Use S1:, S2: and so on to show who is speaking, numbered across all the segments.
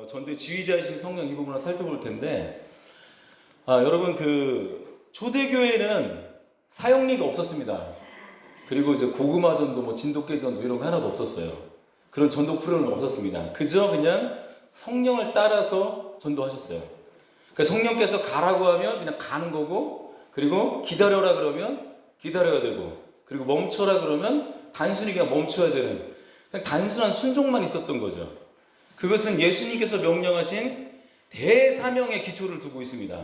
S1: 전도의 지휘자이신 성령 이 부분을 살펴볼 텐데, 여러분 초대교회는 사역리가 없었습니다. 그리고 이제 고구마 전도, 진돗개 전도 이런 거 하나도 없었어요. 그런 전도 프로그램은 없었습니다. 그저 그냥 성령을 따라서 전도하셨어요. 그러니까 성령께서 가라고 하면 그냥 가는 거고, 그리고 기다려라 그러면 기다려야 되고, 그리고 멈춰라 그러면 단순히 그냥 멈춰야 되는, 그냥 단순한 순종만 있었던 거죠. 그것은 예수님께서 명령하신 대사명의 기초를 두고 있습니다.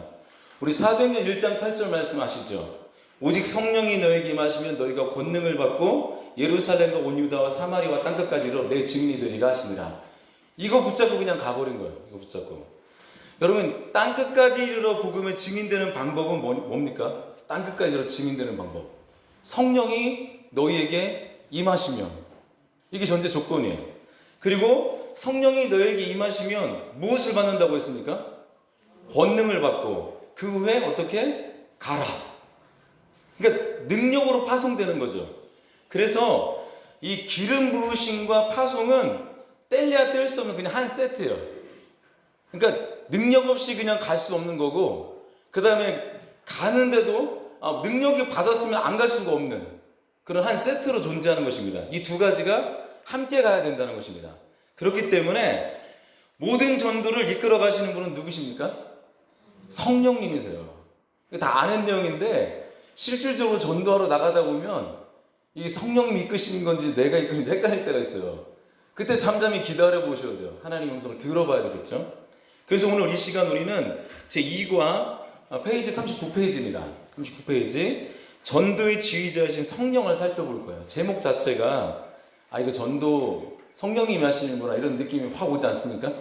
S1: 우리 사도행전 1장 8절 말씀 아시죠? 오직 성령이 너에게 임하시면 너희가 권능을 받고 예루살렘과 온 유다와 사마리아와 땅끝까지 이르러 내 증인이 되리라 하시니라. 이거 붙잡고 그냥 가버린 거예요. 이거 붙잡고. 여러분, 땅끝까지 이르러 복음의 증인되는 방법은 뭡니까? 땅끝까지 이르러 증인되는 방법. 성령이 너희에게 임하시면, 이게 전제 조건이에요. 그리고 성령이 너희에게 임하시면 무엇을 받는다고 했습니까? 권능을 받고 그 후에 어떻게? 가라. 그러니까 능력으로 파송되는 거죠. 그래서 이 기름 부으심과 파송은 뗄래야 뗄 수 없는 그냥 한 세트예요. 그러니까 능력 없이 그냥 갈 수 없는 거고, 그 다음에 가는데도 능력이 받았으면 안 갈 수가 없는 그런 한 세트로 존재하는 것입니다. 이 두 가지가 함께 가야 된다는 것입니다. 그렇기 때문에 모든 전도를 이끌어 가시는 분은 누구십니까? 성령님이세요. 다 아는 내용인데 실질적으로 전도하러 나가다 보면 이게 성령님이 이끄시는 건지 내가 이끄는지 헷갈릴 때가 있어요. 그때 잠잠히 기다려 보셔야 돼요. 하나님 음성을 들어봐야 되겠죠. 그래서 오늘 이 시간 우리는 제2과 페이지 39페이지입니다. 39페이지 전도의 지휘자이신 성령을 살펴볼 거예요. 제목 자체가 이거 전도 성령님이 하시는구나 이런 느낌이 확 오지 않습니까?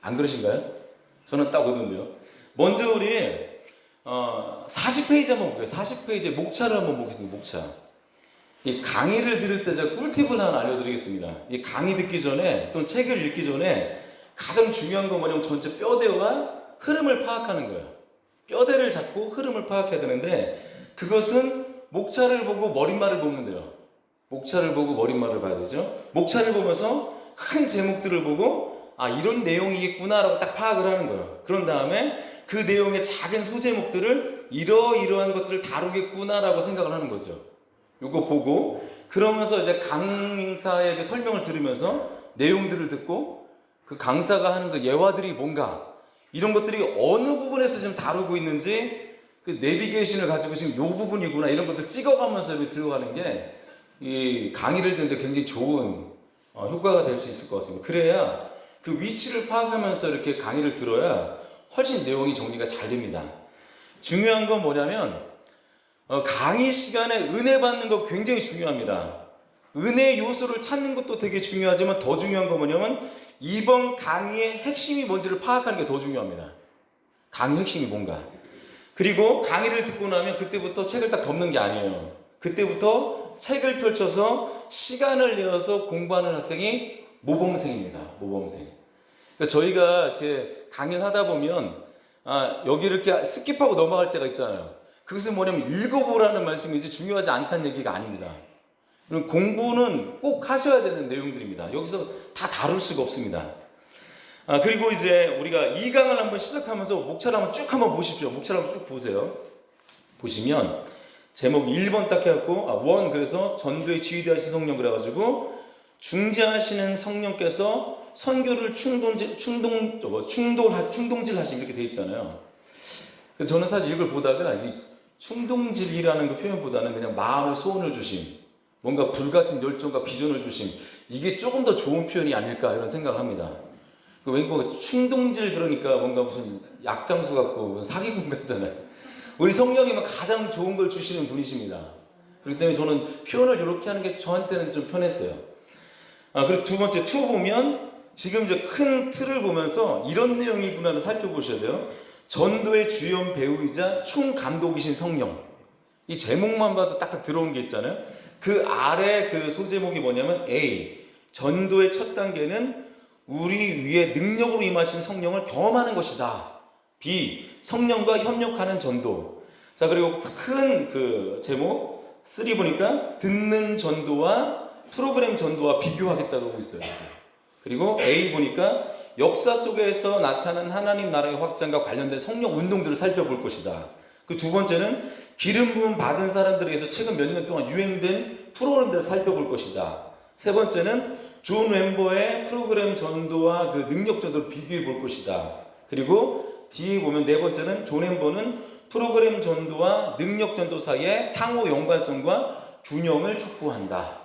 S1: 안 그러신가요? 저는 딱 오던데요. 먼저 우리 40페이지 한번 볼게요. 40페이지의 목차를 한번 보겠습니다. 목차. 이 강의를 들을 때 제가 꿀팁을 하나 알려드리겠습니다. 이 강의 듣기 전에 또는 책을 읽기 전에 가장 중요한 건 뭐냐면 전체 뼈대와 흐름을 파악하는 거예요. 뼈대를 잡고 흐름을 파악해야 되는데 그것은 목차를 보고 머릿말을 보면 돼요. 목차를 보고 머릿말을 봐야 되죠. 목차를 보면서 큰 제목들을 보고 이런 내용이겠구나라고 딱 파악을 하는 거예요. 그런 다음에 그 내용의 작은 소제목들을 이러이러한 것들을 다루겠구나라고 생각을 하는 거죠. 요거 보고 그러면서 이제 강사의 그 설명을 들으면서 내용들을 듣고 그 강사가 하는 그 예화들이 뭔가 이런 것들이 어느 부분에서 지금 다루고 있는지 그 내비게이션을 가지고 지금 요 부분이구나 이런 것들 찍어가면서 여기 들어가는 게 이 강의를 듣는데 굉장히 좋은 효과가 될 수 있을 것 같습니다. 그래야 그 위치를 파악하면서 이렇게 강의를 들어야 훨씬 내용이 정리가 잘 됩니다. 중요한 건 뭐냐면 강의 시간에 은혜 받는 거 굉장히 중요합니다. 은혜 요소를 찾는 것도 되게 중요하지만 더 중요한 건 뭐냐면 이번 강의의 핵심이 뭔지를 파악하는 게 더 중요합니다. 강의 핵심이 뭔가. 그리고 강의를 듣고 나면 그때부터 책을 딱 덮는 게 아니에요. 그때부터 책을 펼쳐서 시간을 내어서 공부하는 학생이 모범생입니다. 모범생. 그러니까 저희가 이렇게 강의를 하다 보면 여기 이렇게 스킵하고 넘어갈 때가 있잖아요. 그것은 뭐냐면 읽어보라는 말씀이지 중요하지 않다는 얘기가 아닙니다. 공부는 꼭 하셔야 되는 내용들입니다. 여기서 다 다룰 수가 없습니다. 그리고 이제 우리가 2강을 한번 시작하면서 목차를 한번 보십시오. 목차를 한번 쭉 보세요. 보시면 제목 1번 딱 해갖고 그래서 전도의 지휘자이신 성령 그래가지고 중재하시는 성령께서 선교를 충동질 하심 이렇게 돼 있잖아요. 그래서 저는 사실 이걸 보다가 이 충동질이라는 그 표현보다는 그냥 마음의 소원을 주심, 뭔가 불같은 열정과 비전을 주심, 이게 조금 더 좋은 표현이 아닐까 이런 생각을 합니다. 왠가 충동질 그러니까 뭔가 무슨 약장수 같고 무슨 사기꾼 같잖아요. 우리 성령님은 가장 좋은 걸 주시는 분이십니다. 그렇기 때문에 저는 표현을 이렇게 하는 게 저한테는 좀 편했어요. 그리고 두 번째 투 보면 지금 이제 큰 틀을 보면서 이런 내용이구나를 살펴보셔야 돼요. 전도의 주연 배우이자 총감독이신 성령. 이 제목만 봐도 딱딱 들어온 게 있잖아요. 그 아래 그 소제목이 뭐냐면 A. 전도의 첫 단계는 우리 위에 능력으로 임하신 성령을 경험하는 것이다. B. 성령과 협력하는 전도. 자, 그리고 큰 그 제목 3 보니까 듣는 전도와 프로그램 전도와 비교하겠다고 하고 있어요. 그리고 A 보니까 역사 속에서 나타난 하나님 나라의 확장과 관련된 성령 운동들을 살펴볼 것이다. 그 두 번째는 기름 부음 받은 사람들에 의해서 최근 몇 년 동안 유행된 프로그램들을 살펴볼 것이다. 세 번째는 존 웸버의 프로그램 전도와 그 능력 전도를 비교해 볼 것이다. 그리고 뒤에 보면 네 번째는 존 웸버는 프로그램 전도와 능력 전도 사이의 상호 연관성과 균형을 촉구한다.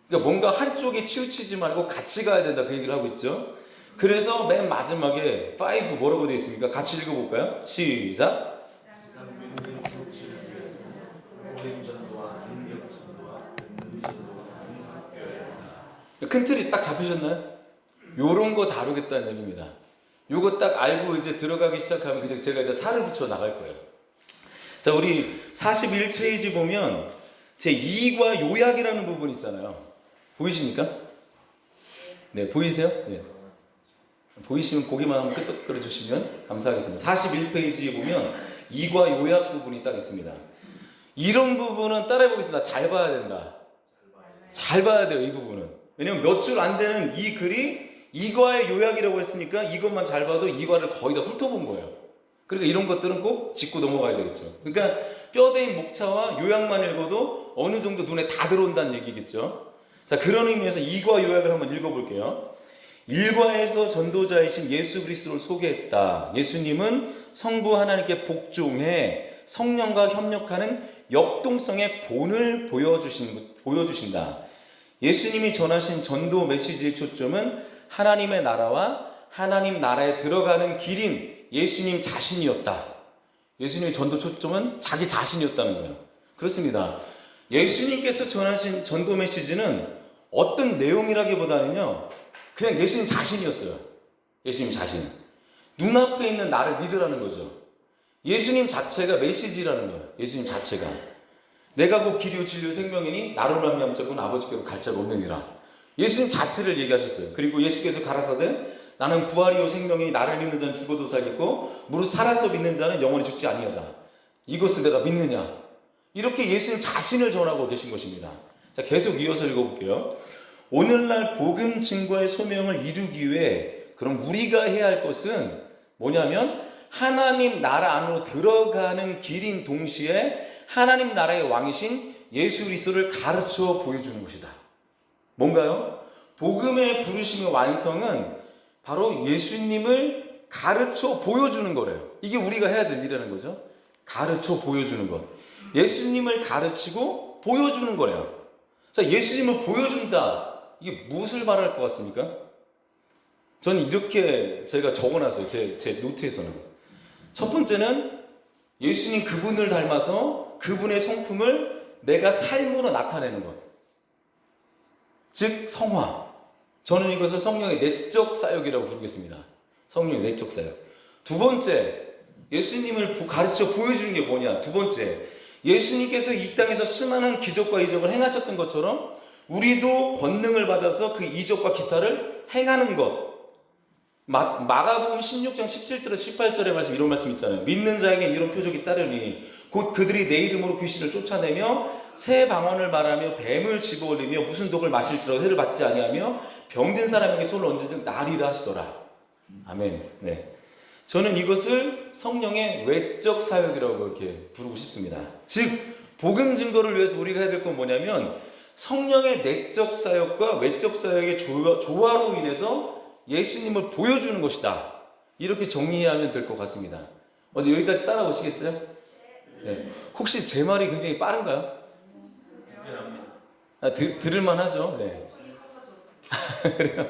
S1: 그러니까 뭔가 한쪽에 치우치지 말고 같이 가야 된다, 그 얘기를 하고 있죠. 그래서 맨 마지막에 5 뭐라고 되어 있습니까? 같이 읽어볼까요? 시작. 큰 틀이 딱 잡히셨나요? 요런 거 다루겠다는 얘기입니다. 요거 딱 알고 이제 들어가기 시작하면 제가 이제 살을 붙여 나갈 거예요. 자, 우리 41페이지 보면 제 2과 요약이라는 부분 있잖아요. 보이십니까? 네, 보이세요? 네. 보이시면 고개만 한번 끄덕거려 주시면 감사하겠습니다. 41페이지에 보면 2과 요약 부분이 딱 있습니다. 이런 부분은 따라해 보겠습니다. 잘 봐야 된다. 잘 봐야 돼요, 이 부분은. 왜냐면 몇 줄 안 되는 이 글이 2과의 요약이라고 했으니까 이것만 잘 봐도 2과를 거의 다 훑어본 거예요. 그러니까 이런 것들은 꼭 짚고 넘어가야 되겠죠. 그러니까 뼈대인 목차와 요약만 읽어도 어느 정도 눈에 다 들어온다는 얘기겠죠. 자, 그런 의미에서 2과 요약을 한번 읽어볼게요. 1과에서 전도자이신 예수 그리스도를 소개했다. 예수님은 성부 하나님께 복종해 성령과 협력하는 역동성의 본을 보여주신다. 예수님이 전하신 전도 메시지의 초점은 하나님의 나라와 하나님 나라에 들어가는 길인 예수님 자신이었다. 예수님의 전도 초점은 자기 자신이었다는 거예요. 그렇습니다. 예수님께서 전하신 전도 메시지는 어떤 내용이라기보다는요, 그냥 예수님 자신이었어요. 예수님 자신. 눈앞에 있는 나를 믿으라는 거죠. 예수님 자체가 메시지라는 거예요. 예수님 자체가. 내가 곧 길이요 진리요 생명이니 나로 말미암아 자고는 아버지께로 갈 자가 없느니라. 예수님 자체를 얘기하셨어요. 그리고 예수께서 가라사대 나는 부활이요 생명이니 나를 믿는 자는 죽어도 살겠고 무릇 살아서 믿는 자는 영원히 죽지 아니하리라. 이것을 내가 믿느냐. 이렇게 예수님 자신을 전하고 계신 것입니다. 자, 계속 이어서 읽어볼게요. 오늘날 복음 증거의 소명을 이루기 위해 그럼 우리가 해야 할 것은 뭐냐면 하나님 나라 안으로 들어가는 길인 동시에 하나님 나라의 왕이신 예수 그리스도를 가르쳐 보여주는 것이다. 뭔가요? 복음의 부르심의 완성은 바로 예수님을 가르쳐 보여주는 거래요. 이게 우리가 해야 될 일이라는 거죠. 가르쳐 보여주는 것. 예수님을 가르치고 보여주는 거래요. 자, 예수님을 보여준다. 이게 무엇을 말할 것 같습니까? 저는 이렇게 제가 적어놨어요. 제 노트에서는. 첫 번째는 예수님 그분을 닮아서 그분의 성품을 내가 삶으로 나타내는 것. 즉 성화. 저는 이것을 성령의 내적 사역이라고 부르겠습니다. 성령의 내적 사역. 두 번째, 예수님을 가르쳐 보여주는 게 뭐냐? 두 번째, 예수님께서 이 땅에서 수많은 기적과 이적을 행하셨던 것처럼 우리도 권능을 받아서 그 이적과 기사를 행하는 것. 마가복음 16장 17절에 18절의 말씀, 이런 말씀 있잖아요. 믿는 자에겐 이런 표적이 따르니 곧 그들이 내 이름으로 귀신을 쫓아내며 새 방언을 말하며 뱀을 집어올리며 무슨 독을 마실지라도 해를 받지 아니하며 병든 사람에게 손을 얹은즉 나으리라 하시더라. 아멘. 네. 저는 이것을 성령의 외적 사역이라고 이렇게 부르고 싶습니다. 즉 복음 증거를 위해서 우리가 해야 될 건 뭐냐면 성령의 내적 사역과 외적 사역의 조화로 인해서 예수님을 보여주는 것이다. 이렇게 정리하면 될 것 같습니다. 어제 여기까지 따라오시겠어요? 네. 혹시 제 말이 굉장히 빠른가요? 들을만 하죠? 네. 그래요.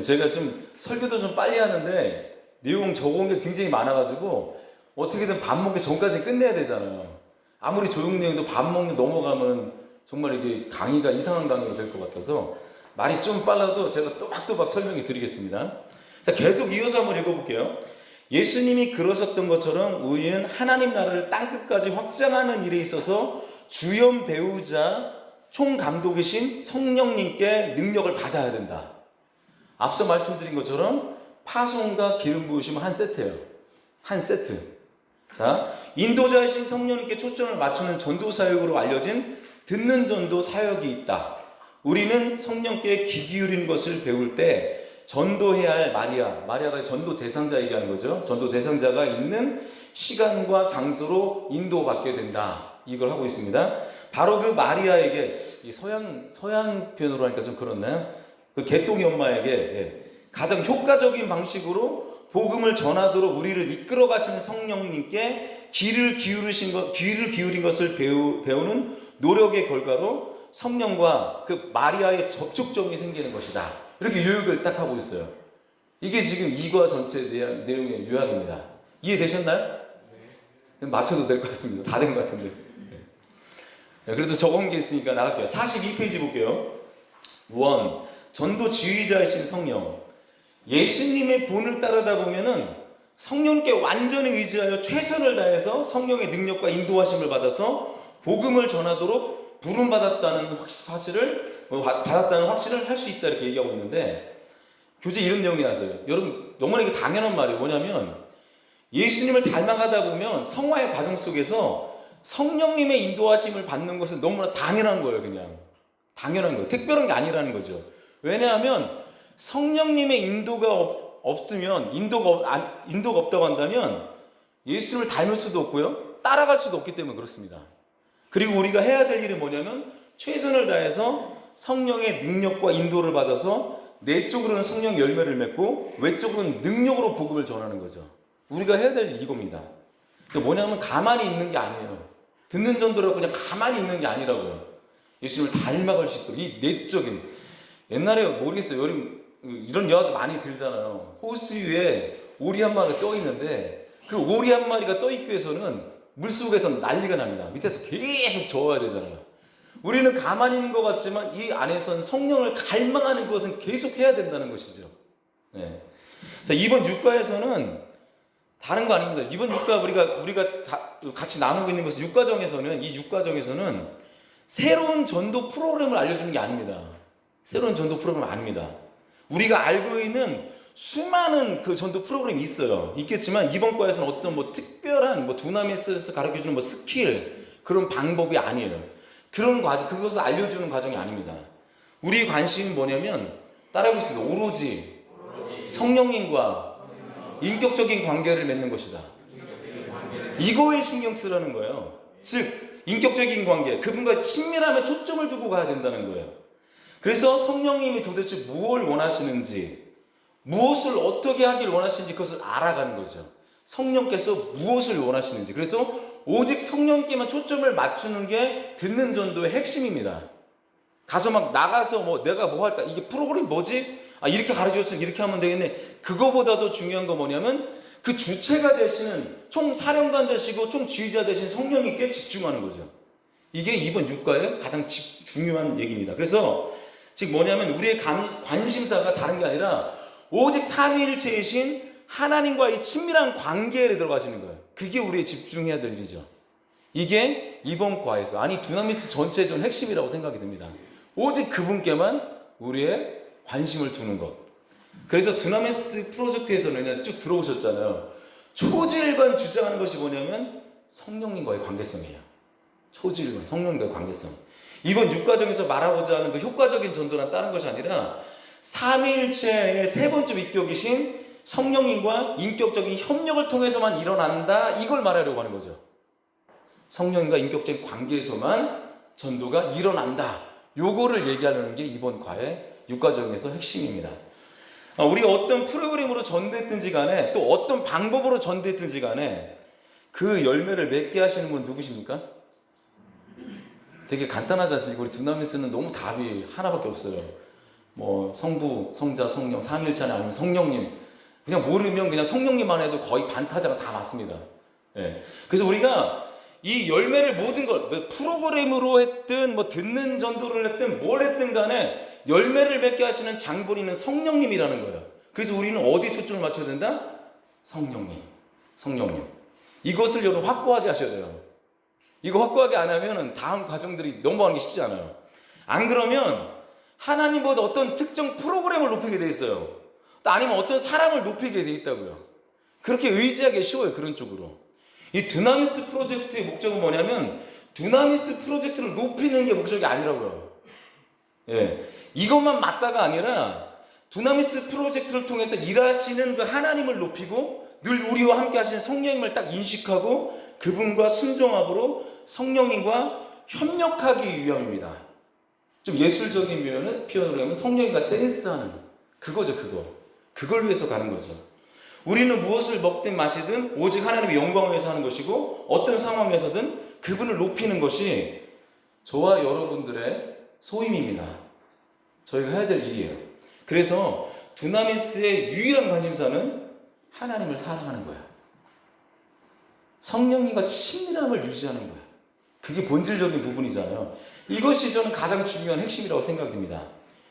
S1: 제가 좀 설교도 좀 빨리 하는데 내용 적은 게 굉장히 많아가지고 어떻게든 밥 먹기 전까지 끝내야 되잖아요. 아무리 조용 내용도 밥 먹는 넘어가면 정말 이게 강의가 이상한 강의가 될 것 같아서 말이 좀 빨라도 제가 또박또박 설명해 드리겠습니다. 자, 계속 이어서 한번 읽어볼게요. 예수님이 그러셨던 것처럼 우리는 하나님 나라를 땅끝까지 확장하는 일에 있어서 주연 배우자 총감독이신 성령님께 능력을 받아야 된다. 앞서 말씀드린 것처럼 파송과 기름 부으심은 한 세트예요. 한 세트. 자, 인도자이신 성령님께 초점을 맞추는 전도 사역으로 알려진 듣는 전도 사역이 있다. 우리는 성령께 귀 기울이는 것을 배울 때 전도해야 할 마리아가 전도 대상자 얘기하는 거죠. 전도 대상자가 있는 시간과 장소로 인도받게 된다. 이걸 하고 있습니다. 바로 그 마리아에게, 이 서양 표현으로 하니까 좀 그렇나요? 그 개똥이 엄마에게 가장 효과적인 방식으로 복음을 전하도록 우리를 이끌어 가시는 성령님께 귀를 기울인 것을 배우는 노력의 결과로 성령과 그 마리아의 접촉점이 생기는 것이다. 이렇게 요약을 딱 하고 있어요. 이게 지금 2과 전체 내용의 요약입니다. 이해되셨나요? 네. 맞춰도 될 것 같습니다. 다 된 것 같은데. 그래도 적은 게 있으니까 나갈게요. 42페이지 볼게요. 1. 전도 지휘자이신 성령. 예수님의 본을 따르다 보면은 성령께 완전히 의지하여 최선을 다해서 성령의 능력과 인도하심을 받아서 복음을 전하도록 부름받았다는 받았다는 확신을 할 수 있다 이렇게 얘기하고 있는데, 교재 이런 내용이 나왔어요. 여러분 너무나 이게 당연한 말이에요. 뭐냐면 예수님을 닮아가다 보면 성화의 과정 속에서 성령님의 인도하심을 받는 것은 너무나 당연한 거예요. 그냥 당연한 거예요. 특별한 게 아니라는 거죠. 왜냐하면 성령님의 인도가 없으면, 인도가 없다고 한다면 예수님을 닮을 수도 없고요, 따라갈 수도 없기 때문에 그렇습니다. 그리고 우리가 해야 될 일이 뭐냐면 최선을 다해서 성령의 능력과 인도를 받아서 내적으로는 성령 열매를 맺고 외적으로는 능력으로 복음을 전하는 거죠. 우리가 해야 될 일이 이겁니다. 뭐냐면 가만히 있는 게 아니에요. 듣는 전도라고 그냥 가만히 있는 게 아니라고요. 예수님을 닮아갈 수 있도록 이 내적인, 옛날에 모르겠어요. 이런 여화도 많이 들잖아요. 호수 위에 오리 한 마리가 떠 있는데 그 오리 한 마리가 떠 있기 위해서는 물속에서는 난리가 납니다. 밑에서 계속 저어야 되잖아요. 우리는 가만히 있는 것 같지만 이 안에서는 성령을 갈망하는 것은 계속 해야 된다는 것이죠. 네. 자, 이번 육과에서는 다른 거 아닙니다. 이번 육과 우리가 같이 나누고 있는 것은 이 육과정에서는 새로운 전도 프로그램을 알려주는 게 아닙니다. 새로운 전도 프로그램 아닙니다. 우리가 알고 있는 수많은 그 전도 프로그램이 있겠지만 이번 과에서는 어떤 특별한 두나미스에서 가르쳐주는 스킬, 그런 방법이 아니에요. 그런 과정, 그것을 알려주는 과정이 아닙니다. 우리의 관심은 뭐냐면, 따라해보겠습니다. 오로지 성령님과 인격적인 관계를 맺는 것이다. 이거에 신경 쓰라는 거예요. 즉 인격적인 관계, 그분과 친밀함에 초점을 두고 가야 된다는 거예요. 그래서 성령님이 도대체 무엇을 원하시는지, 무엇을 어떻게 하길 원하시는지 그것을 알아가는 거죠. 성령께서 무엇을 원하시는지. 그래서 오직 성령께만 초점을 맞추는 게 듣는 전도의 핵심입니다. 가서 막 나가서 내가 뭐 할까? 이게 프로그램이 뭐지? 이렇게 가르쳐줬으면 이렇게 하면 되겠네. 그거보다도 중요한 거 뭐냐면 그 주체가 되시는 총사령관 되시고 총지휘자 되신 성령님께 집중하는 거죠. 이게 이번 육과의 가장 중요한 얘기입니다. 그래서 즉 뭐냐면 우리의 관심사가 다른 게 아니라 오직 삼위일체이신 하나님과의 친밀한 관계에 들어가시는 거예요. 그게 우리의 집중해야 될 일이죠. 이게 이번 과에서, 두나미스 전체의 좀 핵심이라고 생각이 듭니다. 오직 그분께만 우리의 관심을 두는 것. 그래서 두나미스 프로젝트에서는 쭉 들어오셨잖아요. 초지일관 주장하는 것이 뭐냐면 성령님과의 관계성이에요. 초지일관, 성령님과의 관계성. 이번 육과정에서 말하고자 하는 그 효과적인 전도란 다른 것이 아니라 삼위일체의 세 번째 위격이신 성령님과 인격적인 협력을 통해서만 일어난다, 이걸 말하려고 하는 거죠. 성령님과 인격적인 관계에서만 전도가 일어난다, 요거를 얘기하려는 게 이번 과의 육과정에서 핵심입니다. 우리가 어떤 프로그램으로 전도했든지 간에 또 어떤 방법으로 전도했든지 간에 그 열매를 맺게 하시는 분 누구십니까? 되게 간단하지 않습니까? 우리 두나미스는 너무 답이 하나밖에 없어요. 성부, 성자, 성령, 삼일체 아니면 성령님. 그냥 모르면 그냥 성령님만 해도 거의 반타자가 다 맞습니다. 예. 그래서 우리가 이 열매를 모든 걸 프로그램으로 했든 듣는 전도를 했든 뭘 했든 간에 열매를 맺게 하시는 장본인은 성령님이라는 거예요. 그래서 우리는 어디에 초점을 맞춰야 된다? 성령님. 이것을 여러분 확고하게 하셔야 돼요. 이거 확고하게 안 하면 다음 과정들이 넘어가는 게 쉽지 않아요. 안 그러면 하나님보다 어떤 특정 프로그램을 높이게 돼 있어요. 또 아니면 어떤 사람을 높이게 돼 있다고요. 그렇게 의지하기 쉬워요. 그런 쪽으로. 이 두나미스 프로젝트의 목적은 뭐냐면 두나미스 프로젝트를 높이는 게 목적이 아니라고요. 예. 이것만 맞다가 아니라 두나미스 프로젝트를 통해서 일하시는 그 하나님을 높이고 늘 우리와 함께 하시는 성령님을 딱 인식하고 그분과 순종함으로 성령님과 협력하기 위함입니다. 좀 예술적인 표현으로 하면 성령님과 댄스하는 그거죠. 그걸 위해서 가는 거죠. 우리는 무엇을 먹든 마시든 오직 하나님의 영광을 위해서 하는 것이고 어떤 상황에서든 그분을 높이는 것이 저와 여러분들의 소임입니다. 저희가 해야 될 일이에요. 그래서 두나미스의 유일한 관심사는 하나님을 사랑하는 거야. 성령님과 친밀함을 유지하는 거야. 그게 본질적인 부분이잖아요. 이것이 저는 가장 중요한 핵심이라고 생각됩니다.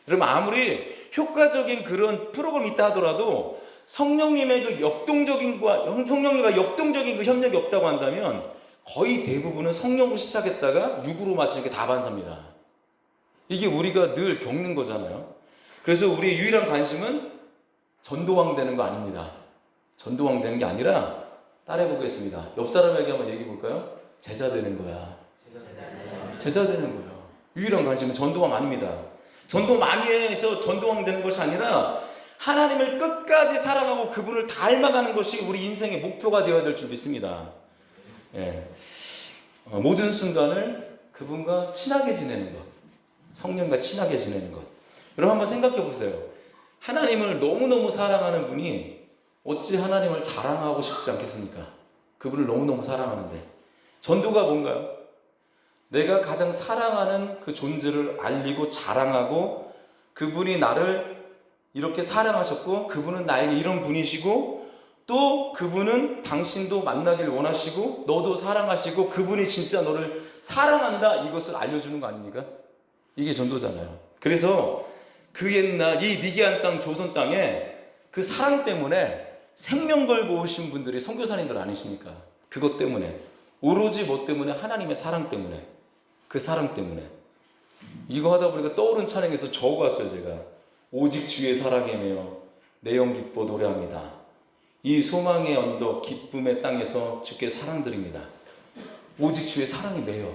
S1: 여러분, 아무리 효과적인 그런 프로그램이 있다 하더라도 성령님의 그 성령님과 역동적인 그 협력이 없다고 한다면 거의 대부분은 성령으로 시작했다가 육으로 마치는 게 다반사입니다. 이게 우리가 늘 겪는 거잖아요. 그래서 우리의 유일한 관심은 전도왕 되는 거 아닙니다. 전도왕 되는 게 아니라 따라해보겠습니다. 옆 사람에게 한번 얘기해 볼까요? 제자 되는 거야. 제자 되는 거예요. 유일한 관심은 전도왕 아닙니다. 전도 많이 해서 전도왕 되는 것이 아니라 하나님을 끝까지 사랑하고 그분을 닮아가는 것이 우리 인생의 목표가 되어야 될 줄 믿습니다. 예. 모든 순간을 그분과 친하게 지내는 것, 성령과 친하게 지내는 것. 여러분 한번 생각해 보세요. 하나님을 너무너무 사랑하는 분이 어찌 하나님을 자랑하고 싶지 않겠습니까? 그분을 너무너무 사랑하는데. 전도가 뭔가요? 내가 가장 사랑하는 그 존재를 알리고 자랑하고 그분이 나를 이렇게 사랑하셨고 그분은 나에게 이런 분이시고 또 그분은 당신도 만나길 원하시고 너도 사랑하시고 그분이 진짜 너를 사랑한다 이것을 알려주는 거 아닙니까? 이게 전도잖아요. 그래서 그 옛날 이 미개한 땅 조선 땅에 그 사랑 때문에 생명 걸고 오신 분들이 선교사님들 아니십니까? 그것 때문에 오로지 뭐 때문에? 하나님의 사랑 때문에. 그 사랑 때문에. 이거 하다 보니까 떠오른 찬양에서 적어왔어요. 제가 오직 주의 사랑에 매여 내 영 기뻐 노래합니다. 이 소망의 언덕 기쁨의 땅에서 주께 사랑드립니다. 오직 주의 사랑에 매여.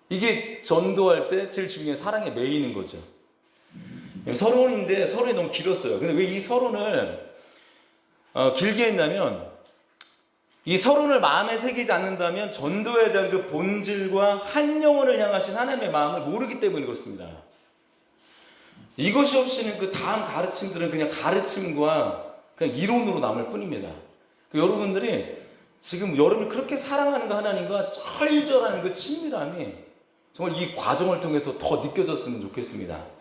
S1: 이게 전도할 때 제일 중요한 사랑에 매이는 거죠. 서론인데 서론이 너무 길었어요. 근데 왜 이 서론을 길게 했냐면 이 서론을 마음에 새기지 않는다면 전도에 대한 그 본질과 한 영혼을 향하신 하나님의 마음을 모르기 때문에 그렇습니다. 이것이 없이는 그 다음 가르침들은 그냥 가르침과 그냥 이론으로 남을 뿐입니다. 여러분들이 지금 여러분을 그렇게 사랑하는 그 하나님과 철저한 그 친밀함이 정말 이 과정을 통해서 더 느껴졌으면 좋겠습니다.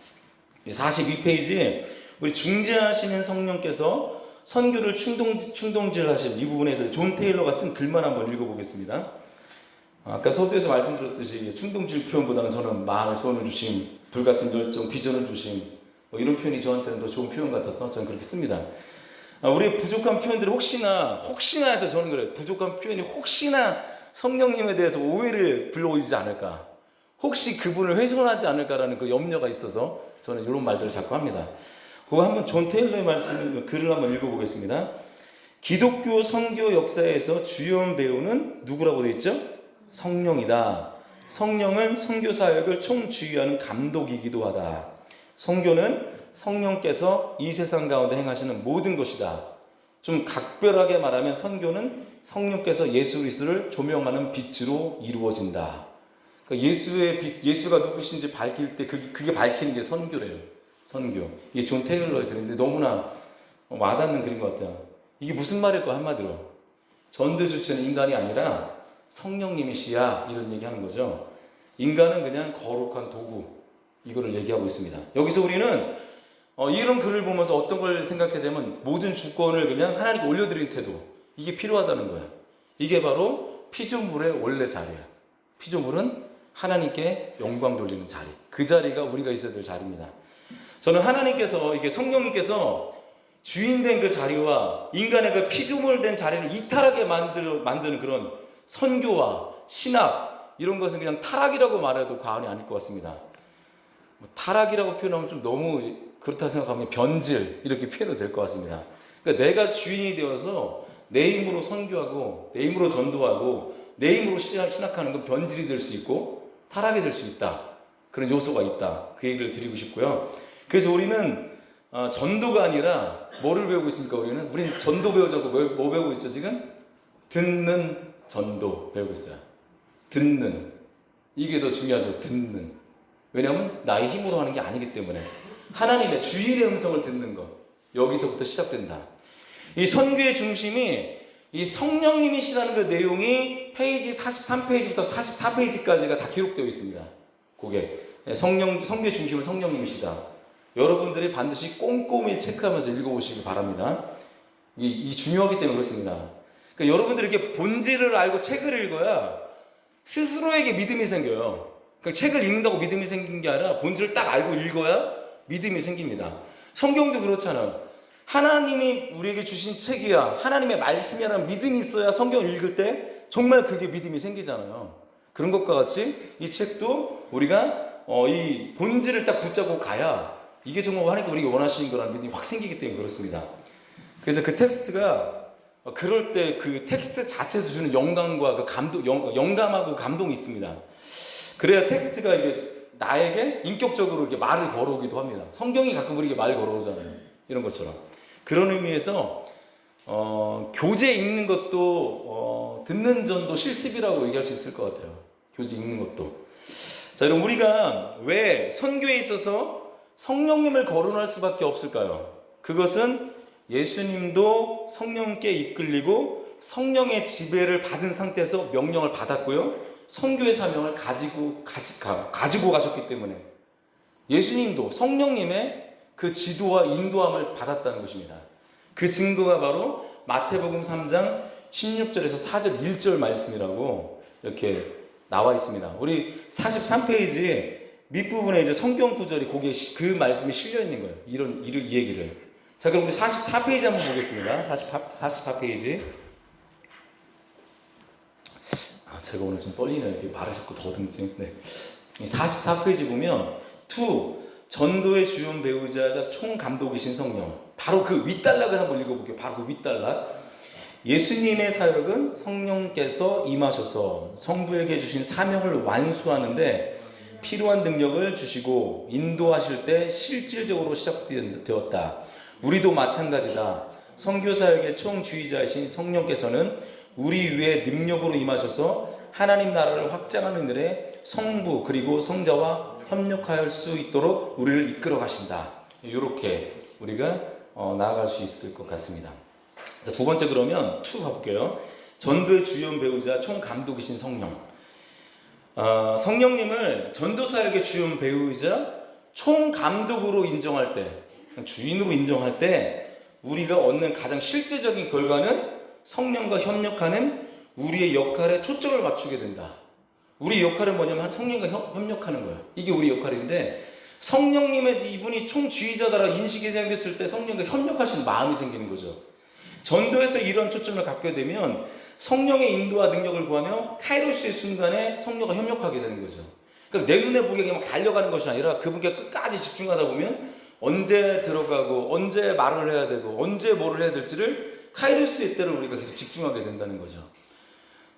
S1: 42페이지에 우리 중재하시는 성령께서 선교를 충동질하신 이 부분에서 존 테일러가 쓴 글만 한번 읽어보겠습니다. 아까 서두에서 말씀드렸듯이 충동질 표현보다는 저는 마음의 소원을 주심, 불같은 열정, 비전을 주심 이런 표현이 저한테는 더 좋은 표현 같아서 저는 그렇게 씁니다. 우리의 부족한 표현들이 혹시나 해서 저는 그래요. 부족한 표현이 혹시나 성령님에 대해서 오해를 불러오지 않을까, 혹시 그분을 훼손하지 않을까라는 그 염려가 있어서 저는 이런 말들을 자꾸 합니다. 그거 한번 존 테일러의 말씀, 글을 한번 읽어보겠습니다. 기독교 선교 역사에서 주요한 배우는 누구라고 되어 있죠? 성령이다. 성령은 선교 사역을 총주의하는 감독이기도 하다. 선교는 성령께서 이 세상 가운데 행하시는 모든 것이다. 좀 각별하게 말하면 선교는 성령께서 예수 그리스도를 조명하는 빛으로 이루어진다. 그러니까 예수의 빛, 예수가 누구신지 밝힐 때 그게 밝히는 게 선교래요. 선교. 이게 존 테일러의 글인데 너무나 와닿는 글인 것 같아요. 이게 무슨 말일까 한마디로. 전도 주체는 인간이 아니라 성령님이시야 이런 얘기하는 거죠. 인간은 그냥 거룩한 도구 이거를 얘기하고 있습니다. 여기서 우리는 이런 글을 보면서 어떤 걸 생각해야 되면 모든 주권을 그냥 하나님께 올려드리는 태도 이게 필요하다는 거예요. 이게 바로 피조물의 원래 자리예요. 피조물은 하나님께 영광 돌리는 자리, 그 자리가 우리가 있어야 될 자리입니다. 저는 하나님께서 이게 성령님께서 주인된 그 자리와 인간의 그 피조물된 자리를 이탈하게 만드는 그런 선교와 신학 이런 것은 그냥 타락이라고 말해도 과언이 아닐 것 같습니다. 타락이라고 표현하면 좀 너무 그렇다 생각하면 변질 이렇게 표현도 될 것 같습니다. 그러니까 내가 주인이 되어서 내 힘으로 선교하고 내 힘으로 전도하고 내 힘으로 신학하는 건 변질이 될 수 있고 타락이 될 수 있다. 그런 요소가 있다. 그 얘기를 드리고 싶고요. 그래서 우리는 전도가 아니라 뭐를 배우고 있습니까? 우리는 전도 배우자고 뭐 배우고 있죠 지금? 듣는 전도 배우고 있어요. 듣는. 이게 더 중요하죠. 듣는. 왜냐하면 나의 힘으로 하는 게 아니기 때문에 하나님의 주인의 음성을 듣는 것. 여기서부터 시작된다. 이 선교의 중심이 이 성령님이시라는 그 내용이 페이지 43페이지부터 44페이지까지가 다 기록되어 있습니다. 그게 선교의 중심은 성령님이시다. 여러분들이 반드시 꼼꼼히 체크하면서 읽어보시기 바랍니다. 이 중요하기 때문에 그렇습니다. 그러니까 여러분들이 이렇게 본질을 알고 책을 읽어야 스스로에게 믿음이 생겨요. 그러니까 책을 읽는다고 믿음이 생긴 게 아니라 본질을 딱 알고 읽어야 믿음이 생깁니다. 성경도 그렇잖아요. 하나님이 우리에게 주신 책이야, 하나님의 말씀이라는 믿음이 있어야 성경을 읽을 때 정말 그게 믿음이 생기잖아요. 그런 것과 같이 이 책도 우리가 이 본질을 딱 붙잡고 가야 이게 정말 하나님께 우리가 원하시는 거라는 믿음이 확 생기기 때문에 그렇습니다. 그래서 그 텍스트가 그럴 때 그 텍스트 자체에서 주는 영감과 그 영감하고 감동이 있습니다. 그래야 텍스트가 이게 나에게 인격적으로 이렇게 말을 걸어오기도 합니다. 성경이 가끔 우리에게 말 걸어오잖아요. 이런 것처럼. 그런 의미에서 교재 읽는 것도 듣는 전도 실습이라고 얘기할 수 있을 것 같아요. 교재 읽는 것도. 자, 그럼 우리가 왜 선교에 있어서 성령님을 거론할 수밖에 없을까요? 그것은 예수님도 성령께 이끌리고 성령의 지배를 받은 상태에서 명령을 받았고요. 선교의 사명을 가지고 가셨기 때문에 예수님도 성령님의 그 지도와 인도함을 받았다는 것입니다. 그 증거가 바로 마태복음 3장 16절에서 4절 1절 말씀이라고 이렇게 나와 있습니다. 우리 43페이지 밑부분에 이제 성경 구절이 거기에 그 말씀이 실려 있는 거예요. 이 얘기를. 자, 그럼 우리 44페이지 한번 보겠습니다. 44페이지. 제가 오늘 좀 떨리네요. 말을 자꾸 더듬지. 네. 44페이지 보면 전도의 주요 배우자자 총감독이신 성령. 바로 그 윗단락을 한번 읽어볼게요. 바로 그 윗단락. 예수님의 사역은 성령께서 임하셔서 성부에게 주신 사명을 완수하는데 필요한 능력을 주시고 인도하실 때 실질적으로 시작되었다. 우리도 마찬가지다. 선교사역의 총주의자이신 성령께서는 우리 위에 능력으로 임하셔서 하나님 나라를 확장하는 일에 성부 그리고 성자와 협력할 수 있도록 우리를 이끌어 가신다. 이렇게 우리가 나아갈 수 있을 것 같습니다. 자, 두 번째 그러면 2 가볼게요. 전도의 주요 배우자 총감독이신 성령. 성령님을 전도사역의 주요 배우이자 총감독으로 인정할 때, 주인으로 인정할 때 우리가 얻는 가장 실제적인 결과는 성령과 협력하는 우리의 역할에 초점을 맞추게 된다. 우리 역할은 뭐냐면 성령과 협력하는 거예요. 이게 우리 역할인데 성령님의 이분이 총주의자다라 인식이 생겼을 때 성령과 협력하시는 마음이 생기는 거죠. 전도에서 이런 초점을 갖게 되면 성령의 인도와 능력을 구하며 카이로스의 순간에 성령과 협력하게 되는 거죠. 그러니까 내 눈에 보기에 막 달려가는 것이 아니라 그분께 끝까지 집중하다 보면 언제 들어가고 언제 말을 해야 되고 언제 뭐를 해야 될지를 카이로스의 때를 우리가 계속 집중하게 된다는 거죠.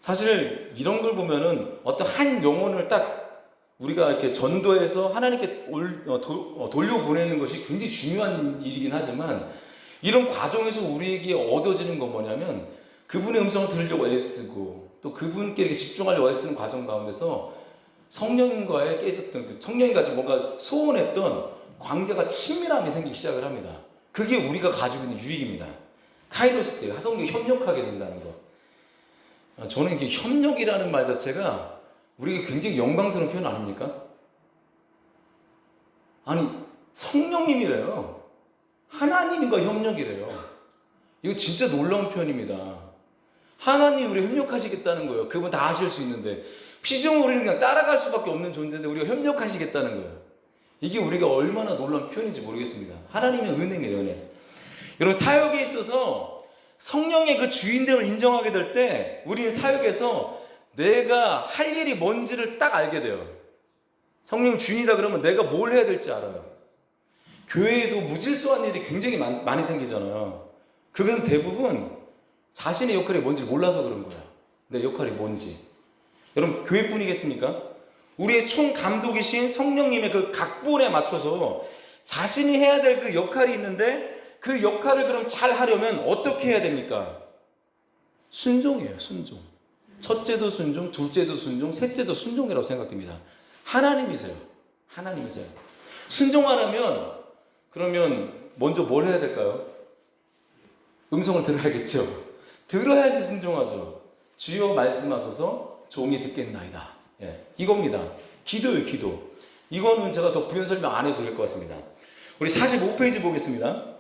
S1: 사실 이런 걸 보면은 어떤 한 영혼을 딱 우리가 이렇게 전도해서 하나님께 돌려보내는 것이 굉장히 중요한 일이긴 하지만 이런 과정에서 우리에게 얻어지는 건 뭐냐면 그분의 음성을 들으려고 애쓰고 또 그분께 이렇게 집중하려고 애쓰는 과정 가운데서 성령과의 깨졌던 성령과 뭔가 소원했던 관계가 친밀함이 생기기 시작을 합니다. 그게 우리가 가지고 있는 유익입니다. 카이로스 때 성령이 협력하게 된다는 거. 저는 이게 협력이라는 말 자체가 우리가 굉장히 영광스러운 표현 아닙니까? 아니 성령님이래요. 하나님과 협력이래요. 이거 진짜 놀라운 표현입니다. 하나님이 우리 협력하시겠다는 거예요. 그분 다 하실 수 있는데 피조물 우리는 그냥 따라갈 수밖에 없는 존재인데 우리가 협력하시겠다는 거예요. 이게 우리가 얼마나 놀라운 표현인지 모르겠습니다. 하나님의 은혜입니다. 은혜. 여러분 사역에 있어서 성령의 그 주인됨을 인정하게 될 때 우리는 사역에서 내가 할 일이 뭔지를 딱 알게 돼요. 성령 주인이다 그러면 내가 뭘 해야 될지 알아요. 교회에도 무질서한 일이 굉장히 많이 생기잖아요. 그건 대부분 자신의 역할이 뭔지 몰라서 그런 거야. 내 역할이 뭔지. 여러분 교회뿐이겠습니까? 우리의 총감독이신 성령님의 그 각본에 맞춰서 자신이 해야 될 그 역할이 있는데 그 역할을 그럼 잘 하려면 어떻게 해야 됩니까? 순종이에요. 순종. 첫째도 순종, 둘째도 순종, 셋째도 순종이라고 생각됩니다. 하나님이세요. 하나님이세요. 순종하려면 그러면 먼저 뭘 해야 될까요? 음성을 들어야겠죠. 들어야지 순종하죠. 주여 말씀하소서 종이 듣겠나이다. 예, 이겁니다. 기도예요, 기도. 이거는 제가 더 부연 설명 안 해도 될 것 같습니다. 우리 45페이지 보겠습니다.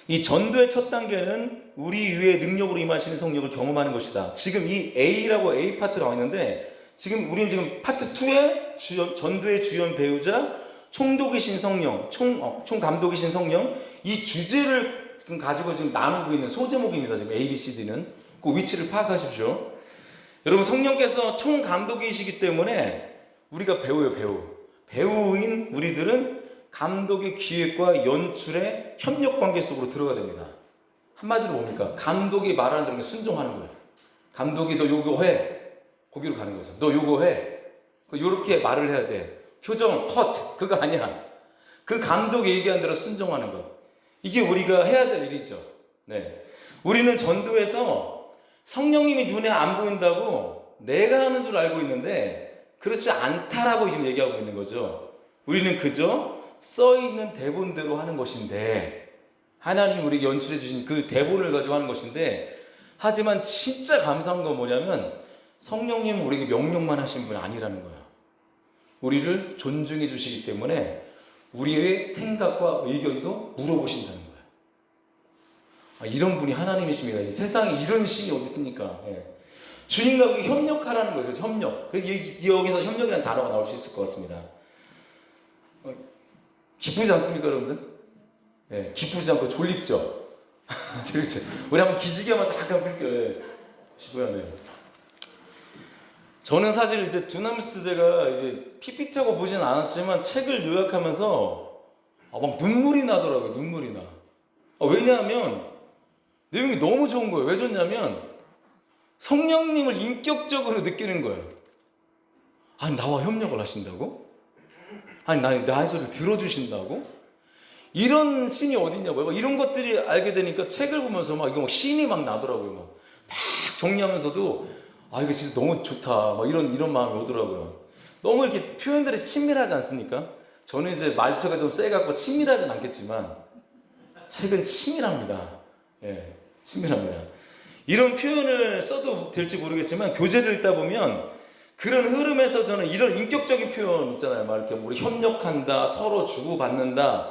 S1: 이 전도의 첫 단계는 우리 위에 능력으로 임하시는 성령을 경험하는 것이다. 지금 이 A라고 A 파트 나와 있는데 지금 우리는 지금 파트 2의 전도의 주연 배우자 총독이신 성령, 총감독이신 성령 이 주제를 지금 가지고 지금 나누고 있는 소제목입니다. 지금 A, B, C, D는 그 위치를 파악하십시오. 여러분 성령께서 총감독이시기 때문에 우리가 배우예요. 배우인 우리들은 감독의 기획과 연출의 협력관계 속으로 들어가야 됩니다. 한마디로 뭡니까? 감독이 말하는 대로 순종하는 거예요. 감독이 너 요거 해. 거기로 가는 거죠. 너 요거 해. 요렇게 말을 해야 돼. 표정 컷. 그거 아니야. 그 감독이 얘기한 대로 순종하는 것. 이게 우리가 해야 될 일이죠. 네. 우리는 전도에서 성령님이 눈에 안 보인다고 내가 하는 줄 알고 있는데 그렇지 않다라고 지금 얘기하고 있는 거죠. 우리는 그저 써있는 대본대로 하는 것인데 하나님 우리에게 연출해 주신 그 대본을 가지고 하는 것인데 하지만 진짜 감사한 건 뭐냐면 성령님은 우리에게 명령만 하신 분이 아니라는 거예요. 우리를 존중해 주시기 때문에 우리의 생각과 의견도 물어보신다는 거예요. 이런 분이 하나님이십니다. 이 세상에 이런 신이 어디 있습니까? 예. 주님과 협력하라는 거예요. 그래서 협력. 그래서 여기서 협력이라는 단어가 나올 수 있을 것 같습니다. 기쁘지 않습니까, 여러분들? 예, 기쁘지 않고 졸립죠? 졸립죠? 우리 한번 기지개 한번 잠깐 풀게요. 쉬고요, 네. 저는 사실 이제 두나미스 제가 이제 PPT하고 보진 않았지만 책을 요약하면서 막 눈물이 나더라고요, 눈물이 나. 왜냐하면 내용이 너무 좋은 거예요. 왜 좋냐면 성령님을 인격적으로 느끼는 거예요. 아니, 나와 협력을 하신다고? 아니, 나의 소리를 들어주신다고? 이런 신이 어딨냐고요. 이런 것들이 알게 되니까 책을 보면서 이거 신이 막 나더라고요. 막 정리하면서도 이거 진짜 너무 좋다. 이런 마음이 오더라고요. 너무 이렇게 표현들이 친밀하지 않습니까? 저는 이제 말투가 좀 세갖고 친밀하진 않겠지만 책은 치밀합니다. 예, 치밀합니다. 이런 표현을 써도 될지 모르겠지만 교재를 읽다 보면 그런 흐름에서 저는 이런 인격적인 표현 있잖아요. 막 이렇게 우리 협력한다, 서로 주고받는다.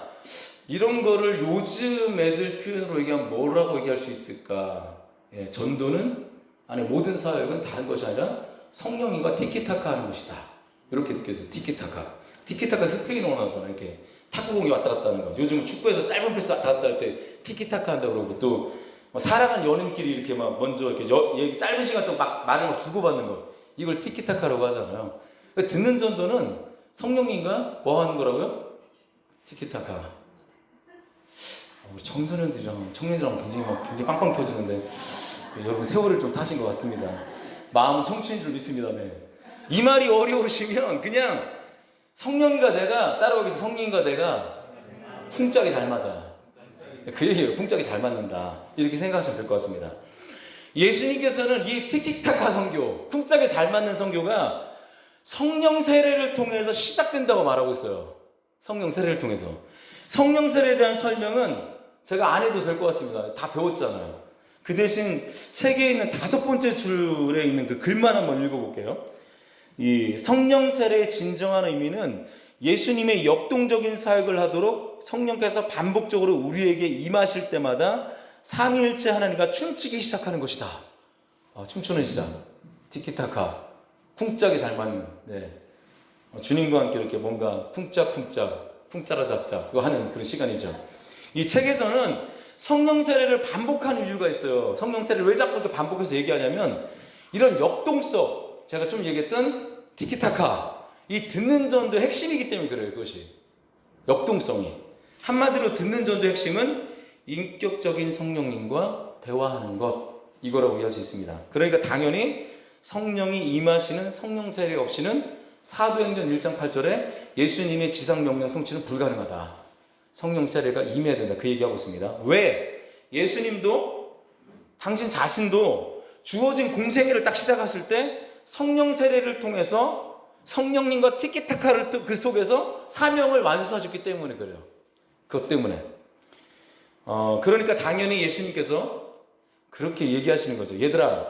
S1: 이런 거를 요즘 애들 표현으로 얘기하면 뭐라고 얘기할 수 있을까? 예, 전도는 아니 모든 사역은 다른 것이 아니라 성령님과 티키타카 하는 것이다. 이렇게 느껴져요. 티키타카. 티키타카 스페인어로 나오잖아요. 이렇게 탁구공이 왔다 갔다 하는 거. 요즘 축구에서 짧은 패스 왔다 갔다 할 때 티키타카 한다고 그러고 또 사랑하는 연인끼리 이렇게 막 먼저 이렇게 짧은 시간 동안 막 말을 막 주고받는 거. 이걸 티키타카라고 하잖아요. 듣는 전도는 성령님과 뭐 하는 거라고요? 티키타카. 우리 청소년들이랑 청년들이랑 굉장히 빵빵 터지는데 여러분 세월을 좀 타신 것 같습니다. 마음은 청춘인 줄 믿습니다. 네. 이 말이 어려우시면 그냥 성령님과 내가 따라가기 위해서 성령님과 내가 풍짝이 잘 맞아. 그 얘기예요. 풍짝이 잘 맞는다. 이렇게 생각하시면 될 것 같습니다. 예수님께서는 이 티키타카 선교, 풍짝에 잘 맞는 선교가 성령 세례를 통해서 시작된다고 말하고 있어요. 성령 세례를 통해서. 성령 세례에 대한 설명은 제가 안 해도 될 것 같습니다. 다 배웠잖아요. 그 대신 책에 있는 5번째 줄에 있는 그 글만 한번 읽어볼게요. 이 성령 세례의 진정한 의미는 예수님의 역동적인 사역을 하도록 성령께서 반복적으로 우리에게 임하실 때마다 삼위일체 하나님과 춤추기 시작하는 것이다. 춤추는 시작. 티키타카. 쿵짝이 잘 맞는. 네. 주님과 함께 이렇게 뭔가 쿵짝쿵짝, 쿵짜라잡짝 그거 하는 그런 시간이죠. 이 책에서는 성령 세례를 반복하는 이유가 있어요. 성령 세례를 왜 자꾸 이렇게 반복해서 얘기하냐면 이런 역동성, 제가 좀 얘기했던 티키타카, 이 듣는 전도의 핵심이기 때문에 그래요. 그것이. 역동성이. 한마디로 듣는 전도의 핵심은 인격적인 성령님과 대화하는 것, 이거라고 이해할 수 있습니다. 그러니까 당연히 성령이 임하시는 성령 세례 없이는 사도행전 1장 8절에 예수님의 지상명령 성취는 불가능하다. 성령 세례가 임해야 된다. 그 얘기하고 있습니다. 왜? 예수님도 당신 자신도 주어진 공생애를 딱 시작하실 때 성령 세례를 통해서 성령님과 티키타카를 그 속에서 사명을 완수하셨기 때문에 그래요. 그것 때문에. 그러니까 당연히 예수님께서 그렇게 얘기하시는 거죠. 얘들아,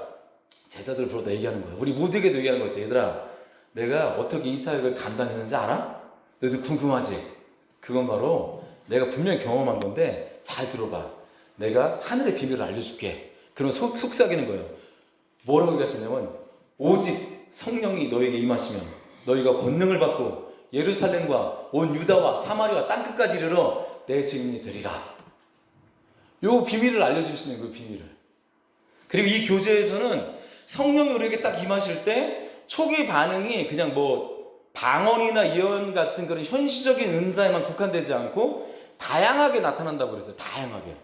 S1: 제자들 불러다 얘기하는 거예요. 우리 모두에게도 얘기하는 거죠. 얘들아, 내가 어떻게 이 사역을 감당했는지 알아? 너희들 궁금하지? 그건 바로 내가 분명히 경험한 건데 잘 들어봐. 내가 하늘의 비밀을 알려줄게. 그러면 속삭이는 거예요. 뭐라고 얘기하시냐면 오직 성령이 너에게 임하시면 너희가 권능을 받고 예루살렘과 온 유다와 사마리아 땅끝까지 이르러 내 증인이 되리라. 요 비밀을 알려주시는 그 비밀을. 그리고 이 교재에서는 성령이 우리에게 딱 임하실 때 초기 반응이 그냥 뭐 방언이나 예언 같은 그런 현시적인 은사에만 국한되지 않고 다양하게 나타난다고 그랬어요. 다양하게.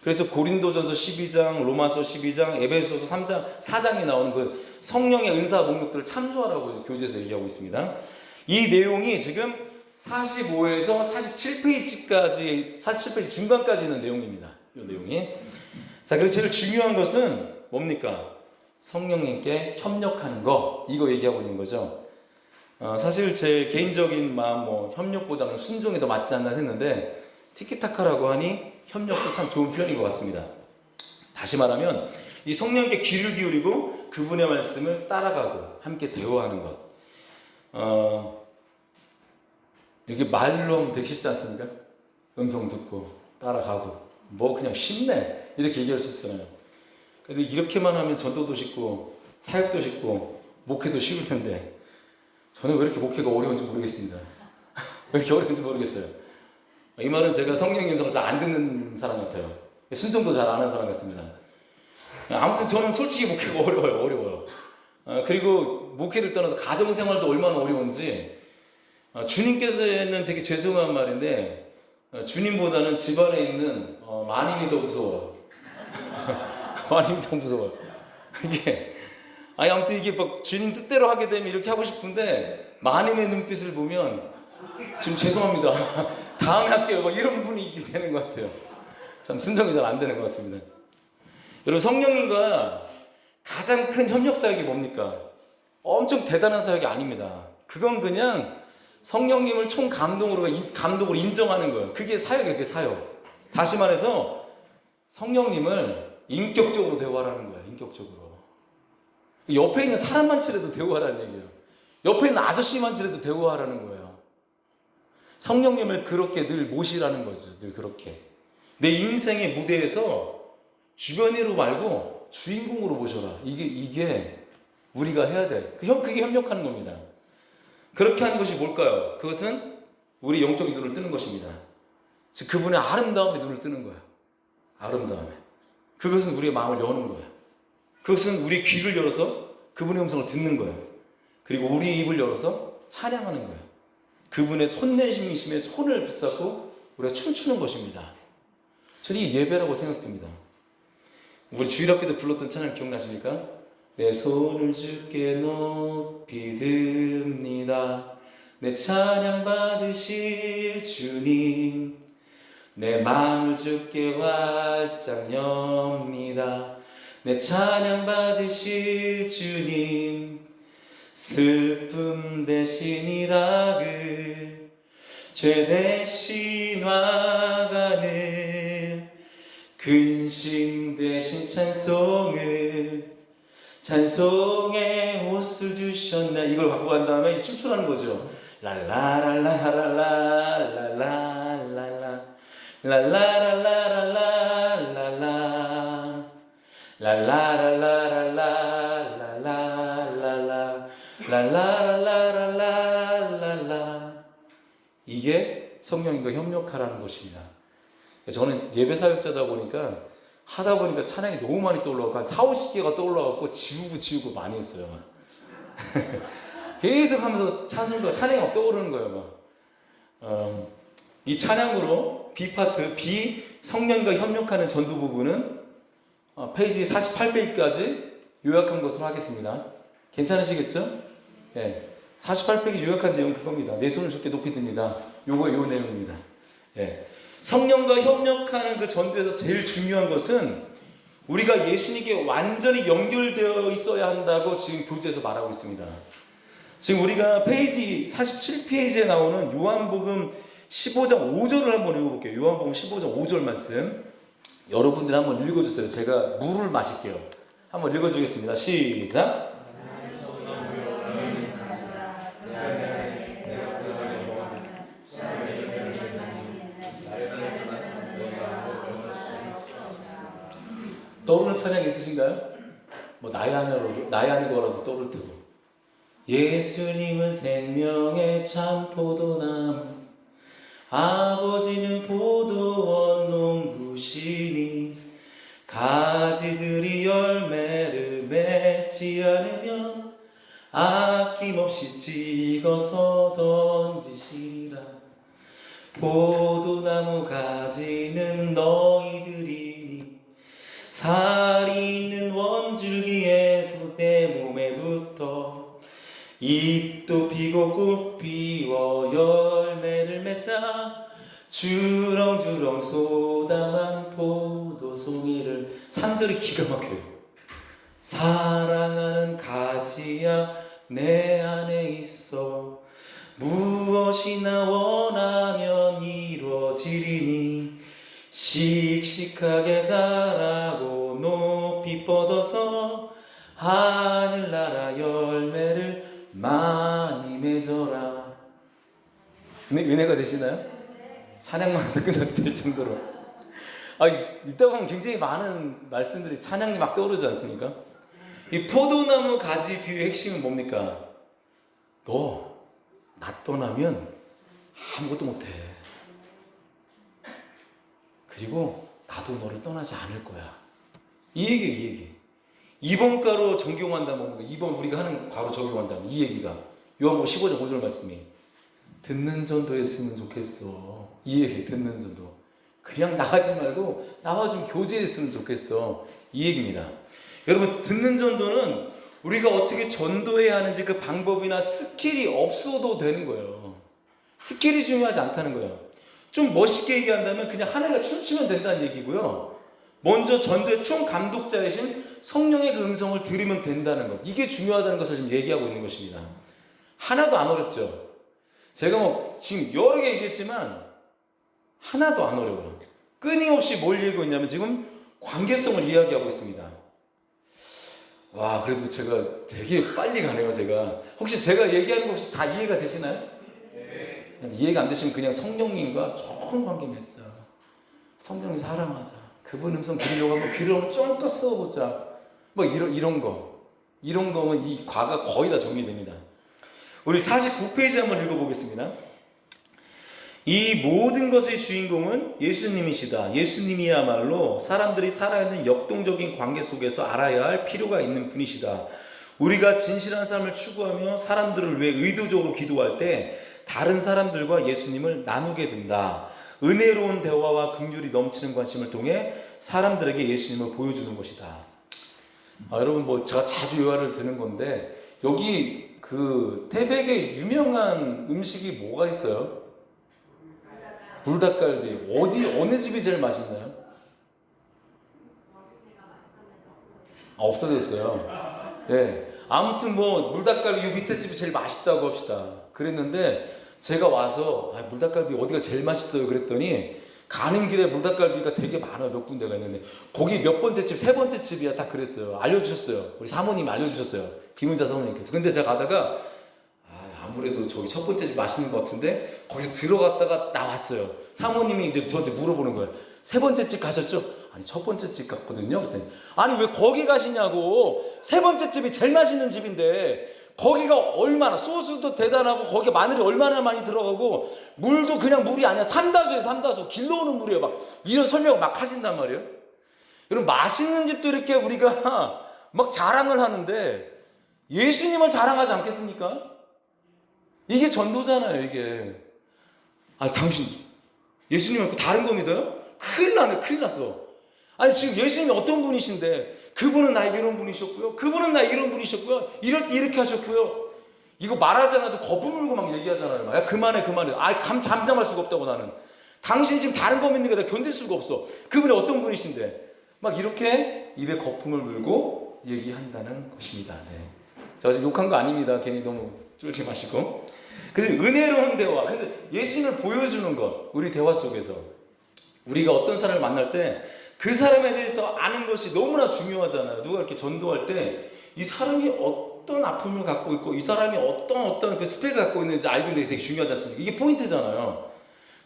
S1: 그래서 고린도전서 12장, 로마서 12장, 에베소서 3장, 4장에 나오는 그 성령의 은사 목록들을 참조하라고 교재에서 얘기하고 있습니다. 이 내용이 지금 45에서 47페이지까지, 47페이지 중간까지 있는 내용입니다. 이 내용이. 자, 그래서 제일 중요한 것은 뭡니까? 성령님께 협력하는 거. 이거 얘기하고 있는 거죠. 사실 제 개인적인 마음, 협력보다는 순종이 더 맞지 않나 했는데, 티키타카라고 하니 협력도 참 좋은 표현인 것 같습니다. 다시 말하면, 이 성령님께 귀를 기울이고 그분의 말씀을 따라가고 함께 대화하는 것. 이렇게 말로 하면 되게 쉽지 않습니까? 음성 듣고 따라가고 그냥 쉽네 이렇게 얘기할 수 있잖아요. 그래서 이렇게만 하면 전도도 쉽고 사역도 쉽고 목회도 쉬울 텐데 저는 왜 이렇게 목회가 어려운지 모르겠습니다. 왜 이렇게 어려운지 모르겠어요. 이 말은 제가 성령 음성을 잘 안 듣는 사람 같아요. 순종도 잘 안 하는 사람 같습니다. 아무튼 저는 솔직히 목회가 어려워요. 그리고 목회를 떠나서 가정생활도 얼마나 어려운지 주님께서는 되게 죄송한 말인데 주님보다는 집안에 있는 마님이 더 무서워요. 마님이 더 무서워요. 아무튼 이게 막 주님 뜻대로 하게 되면 이렇게 하고 싶은데 마님의 눈빛을 보면 지금 죄송합니다. 다음에 할게요. 이런 분위기 되는 것 같아요. 참 순종이 잘 안 되는 것 같습니다. 여러분, 성령님과 가장 큰 협력 사역이 뭡니까? 엄청 대단한 사역이 아닙니다. 그건 그냥 성령님을 총 감독으로 인정하는 거예요. 그게 사역이에요. 그게 사역. 다시 말해서 성령님을 인격적으로 대화하는 거예요. 인격적으로. 옆에 있는 사람만 치래도 대화하라는 얘기예요. 옆에 있는 아저씨만 치래도 대화하라는 거예요. 성령님을 그렇게 늘 모시라는 거죠. 늘 그렇게. 내 인생의 무대에서 주변으로 말고 주인공으로 모셔라. 이게 우리가 해야 돼. 그게 협력하는 겁니다. 그렇게 하는 것이 뭘까요? 그것은 우리 영적인 눈을 뜨는 것입니다. 즉 그분의 아름다움에 눈을 뜨는 거예요. 아름다움에. 그것은 우리의 마음을 여는 거예요. 그것은 우리의 귀를 열어서 그분의 음성을 듣는 거예요. 그리고 우리의 입을 열어서 찬양하는 거예요. 그분의 손내심이심에 손을 붙잡고 우리가 춤추는 것입니다. 저는 이게 예배라고 생각됩니다. 우리 주일학교 때 불렀던 찬양 기억나십니까? 내 손을 주께 높이 듭니다. 내 찬양 받으실 주님, 내 마음을 주께 활짝 엽니다. 내 찬양 받으실 주님, 슬픔 대신 이락을 죄 대신 화가를 근심 대신 찬송의 옷을 주셨나. 이걸 갖고 간 다음에 이제 춤추라는 거죠. 랄라랄라라랄라랄라랄라 랄라랄라랄라랄라 랄라랄라랄라랄라랄라 랄라랄라랄라랄라. 이게 성령님과 협력하라는 것입니다. 저는 예배 사역자다 보니까 하다 보니까 찬양이 너무 많이 떠올라가고 한 40-50개가 떠올라가고 지우고 많이 했어요. 계속 하면서 찬양이 막 떠오르는 거예요. 이 찬양으로 B파트, 성령과 협력하는 전도 부분은 페이지 48페이지까지 요약한 것으로 하겠습니다. 괜찮으시겠죠? 예. 48페이지 요약한 내용 그겁니다. 내 손을 주께 높이 듭니다. 요 내용입니다. 예. 성령과 협력하는 그 전도에서 제일 중요한 것은 우리가 예수님께 완전히 연결되어 있어야 한다고 지금 교재에서 말하고 있습니다. 지금 우리가 페이지 47페이지에 나오는 요한복음 15장 5절을 한번 읽어볼게요. 요한복음 15장 5절 말씀 여러분들 한번 읽어주세요. 제가 물을 마실게요. 한번 읽어주겠습니다. 시작. 떠오르는 찬양 있으신가요? 뭐 나의 안에 거라도 떠오를 테고. 예수님은 생명의 참 포도나무, 아버지는 포도원 농부시니 가지들이 열매를 맺지 않으면 아낌없이 찍어서 던지시라. 포도나무 가지는 너희들이니 살이 있는 원줄기에 내 몸에 붙어 잎도 피고 꽃 피워 열매를 맺자 주렁주렁 쏟아만 포도송이를. 3절이 기가 막혀요. 사랑하는 가지야 내 안에 있어 무엇이나 원하면 이루어지리니 씩씩하게 자라고 높이 뻗어서 하늘나라 열매를 많이 맺어라. 은혜가 되시나요? 찬양만 해도 끝나도 될 정도로. 이따 보면 굉장히 많은 말씀들이 찬양이 막 떠오르지 않습니까? 이 포도나무 가지 비유의 핵심은 뭡니까? 너 나 떠나면 아무것도 못해. 그리고 나도 너를 떠나지 않을 거야. 이 얘기. 2번 가로 적용한다면, 2번 우리가 하는 가로 적용한다면 이 얘기가 요한복음 15장 5절 말씀이 듣는 전도 했으면 좋겠어. 이 얘기, 듣는 전도. 그냥 나가지 말고 나와 좀 교제했으면 좋겠어. 이 얘기입니다. 여러분, 듣는 전도는 우리가 어떻게 전도해야 하는지 그 방법이나 스킬이 없어도 되는 거예요. 스킬이 중요하지 않다는 거예요. 좀 멋있게 얘기한다면 그냥 하늘가 춤추면 된다는 얘기고요. 먼저 전도의 총 감독자이신 성령의 그 음성을 들으면 된다는 것. 이게 중요하다는 것을 지금 얘기하고 있는 것입니다. 하나도 안 어렵죠. 제가 지금 여러 개 얘기했지만 하나도 안 어려워요. 끊임없이 뭘 얘기하고 있냐면 지금 관계성을 이야기하고 있습니다. 와, 그래도 제가 되게 빨리 가네요. 혹시 제가 얘기하는 거 혹시 다 이해가 되시나요? 네. 이해가 안 되시면 그냥 성령님과 좋은 관계 맺자. 성령님 사랑하자. 그분 음성 들으려고 하면 귀를 한번 쫑긋 세워보자. 이런 거면 이 과가 거의 다 정리됩니다. 우리 49페이지 한번 읽어보겠습니다. 이 모든 것의 주인공은 예수님이시다. 예수님이야말로 사람들이 살아있는 역동적인 관계 속에서 알아야 할 필요가 있는 분이시다. 우리가 진실한 삶을 추구하며 사람들을 위해 의도적으로 기도할 때 다른 사람들과 예수님을 나누게 된다. 은혜로운 대화와 긍휼이 넘치는 관심을 통해 사람들에게 예수님을 보여주는 것이다. 여러분, 제가 자주 요하를 드는 건데 여기 그 태백에 유명한 음식이 뭐가 있어요? 물닭갈비. 어느 집이 제일 맛있나요? 없어졌어요. 네. 아무튼 물닭갈비 요 밑에 집이 제일 맛있다고 합시다. 그랬는데 제가 와서 물닭갈비 어디가 제일 맛있어요? 그랬더니 가는 길에 물닭갈비가 되게 많아요. 몇 군데가 있는데 거기 몇 번째 집, 세 번째 집이야. 딱 그랬어요. 알려주셨어요. 우리 사모님이 알려주셨어요. 김은자 사모님께서. 근데 제가 가다가 아무래도 저기 첫 번째 집 맛있는 것 같은데 거기서 들어갔다가 나왔어요. 사모님이 이제 저한테 물어보는 거예요. 세 번째 집 가셨죠? 아니, 첫 번째 집 갔거든요. 그랬더니 아니, 왜 거기 가시냐고. 세 번째 집이 제일 맛있는 집인데 거기가 얼마나, 소스도 대단하고 거기에 마늘이 얼마나 많이 들어가고 물도 그냥 물이 아니야. 삼다수예요. 삼다수. 길러 오는 물이에요. 막 이런 설명을 막 하신단 말이에요. 여러분, 맛있는 집도 이렇게 우리가 막 자랑을 하는데 예수님을 자랑하지 않겠습니까? 이게 전도잖아요. 이게. 당신 예수님 말고 다른 거 믿어요? 큰일 나네. 큰일 났어. 지금 예수님이 어떤 분이신데 그분은 나에게 이런 분이셨고요, 그분은 나에게 이런 분이셨고요, 이럴 때 이렇게 하셨고요. 이거 말하지 않아도 거품 물고 막 얘기하잖아요. 야, 그만해. 잠잠할 수가 없다고 나는. 당신이 지금 다른 거 믿는 게 내가 견딜 수가 없어. 그분이 어떤 분이신데. 막 이렇게 입에 거품을 물고 얘기한다는 것입니다. 네. 제가 지금 욕한 거 아닙니다. 괜히 너무 쫄지 마시고. 그래서 은혜로운 대화, 그래서 예수님을 보여주는 것, 우리 대화 속에서 우리가 어떤 사람을 만날 때 그 사람에 대해서 아는 것이 너무나 중요하잖아요. 누가 이렇게 전도할 때 이 사람이 어떤 아픔을 갖고 있고 이 사람이 어떤 그 스펙을 갖고 있는지 알고 있는 게 되게 중요하지 않습니까? 이게 포인트잖아요.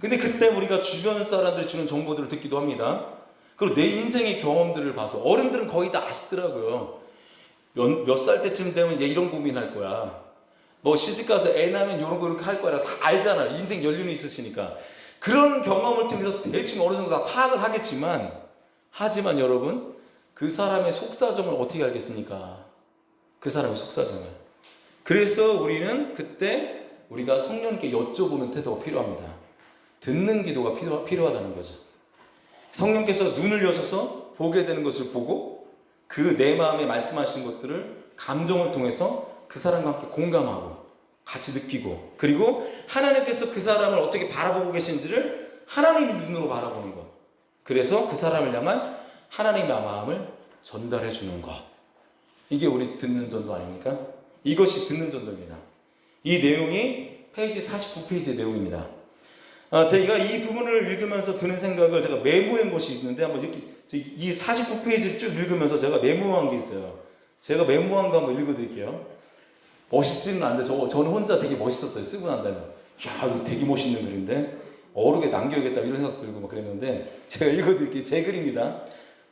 S1: 근데 그때 우리가 주변 사람들이 주는 정보들을 듣기도 합니다. 그리고 내 인생의 경험들을 봐서 어른들은 거의 다 아시더라고요. 몇 살 때쯤 되면 얘 이런 고민할 거야. 뭐 시집가서 애 낳으면 이런 거 이렇게 할 거야. 다 알잖아요. 인생 연륜이 있으시니까. 그런 경험을 통해서 대충 어느 정도 다 파악을 하지만 여러분, 그 사람의 속사정을 어떻게 알겠습니까? 그 사람의 속사정을. 그래서 우리는 그때 우리가 성령님께 여쭤보는 태도가 필요합니다. 듣는 기도가 필요하다는 거죠. 성령께서 눈을 여셔서 보게 되는 것을 보고 그 내 마음에 말씀하신 것들을 감정을 통해서 그 사람과 함께 공감하고 같이 느끼고, 그리고 하나님께서 그 사람을 어떻게 바라보고 계신지를 하나님의 눈으로 바라보는 것. 그래서 그 사람을 향한 하나님의 마음을 전달해 주는 것. 이게 우리 듣는 전도 아닙니까? 이것이 듣는 전도입니다. 이 내용이 페이지 49페이지의 내용입니다. 제가 이 부분을 읽으면서 드는 생각을 제가 메모한 것이 있는데 한번 이렇게 이 49페이지를 쭉 읽으면서 제가 메모한 게 있어요. 제가 메모한 거 한번 읽어드릴게요. 멋있지는 않은데 저는 혼자 되게 멋있었어요. 쓰고 난 다음에 야, 이거 되게 멋있는 글인데 어록에 남겨야겠다 이런 생각 들고 막 그랬는데 제가 읽어드릴게요. 제 글입니다.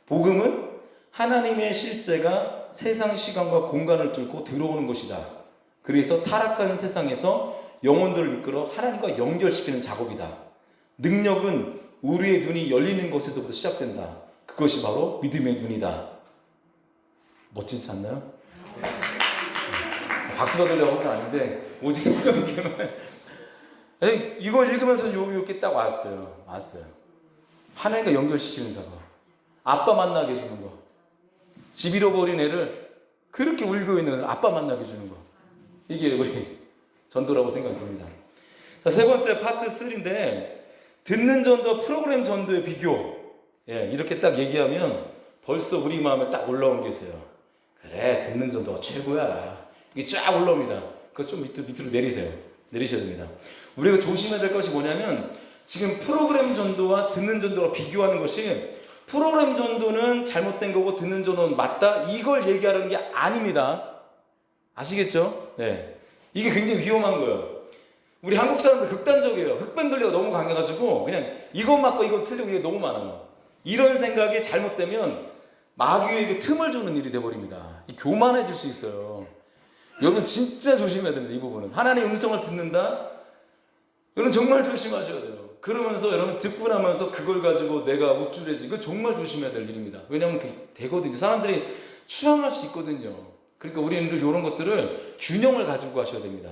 S1: 복음은 하나님의 실제가 세상 시간과 공간을 뚫고 들어오는 것이다. 그래서 타락한 세상에서 영혼들을 이끌어 하나님과 연결시키는 작업이다. 능력은 우리의 눈이 열리는 것에서부터 시작된다. 그것이 바로 믿음의 눈이다. 멋지지 않나요? 박수 받으려고 한 건 아닌데 오직 성령님께만. 이걸 읽으면서 이렇게 딱 왔어요. 하나님과 연결시키는 작업. 아빠 만나게 해주는 거. 집 잃어버린 애를 그렇게 울고 있는 아빠 만나게 해주는 거. 이게 우리 전도라고 생각이 듭니다. 자, 세 번째 파트 3인데 듣는 전도와 프로그램 전도의 비교. 이렇게 딱 얘기하면 벌써 우리 마음에 딱 올라온 게 있어요. 그래, 듣는 전도가 최고야. 이게 쫙 올라옵니다. 그거 좀 밑으로 내리셔야 됩니다. 우리가 조심해야 될 것이 뭐냐면 지금 프로그램 전도와 듣는 전도가 비교하는 것이 프로그램 전도는 잘못된 거고 듣는 전도는 맞다. 이걸 얘기하는 게 아닙니다. 아시겠죠? 네. 이게 굉장히 위험한 거예요. 우리 한국 사람들 극단적이에요. 흑변돌리가 너무 강해가지고 그냥 이것 맞고 이것 틀리고 이게 너무 많아요. 이런 생각이 잘못되면 마귀에게 틈을 주는 일이 돼버립니다. 교만해질 수 있어요. 여러분 진짜 조심해야 됩니다. 이 부분은. 하나님의 음성을 듣는다? 여러분 정말 조심하셔야 돼요. 그러면서 여러분 듣고 나면서 그걸 가지고 내가 우쭐해지. 이거 정말 조심해야 될 일입니다. 왜냐하면 그게 되거든요. 사람들이 추앙할 수 있거든요. 그러니까 우리는 늘 이런 것들을 균형을 가지고 가셔야 됩니다.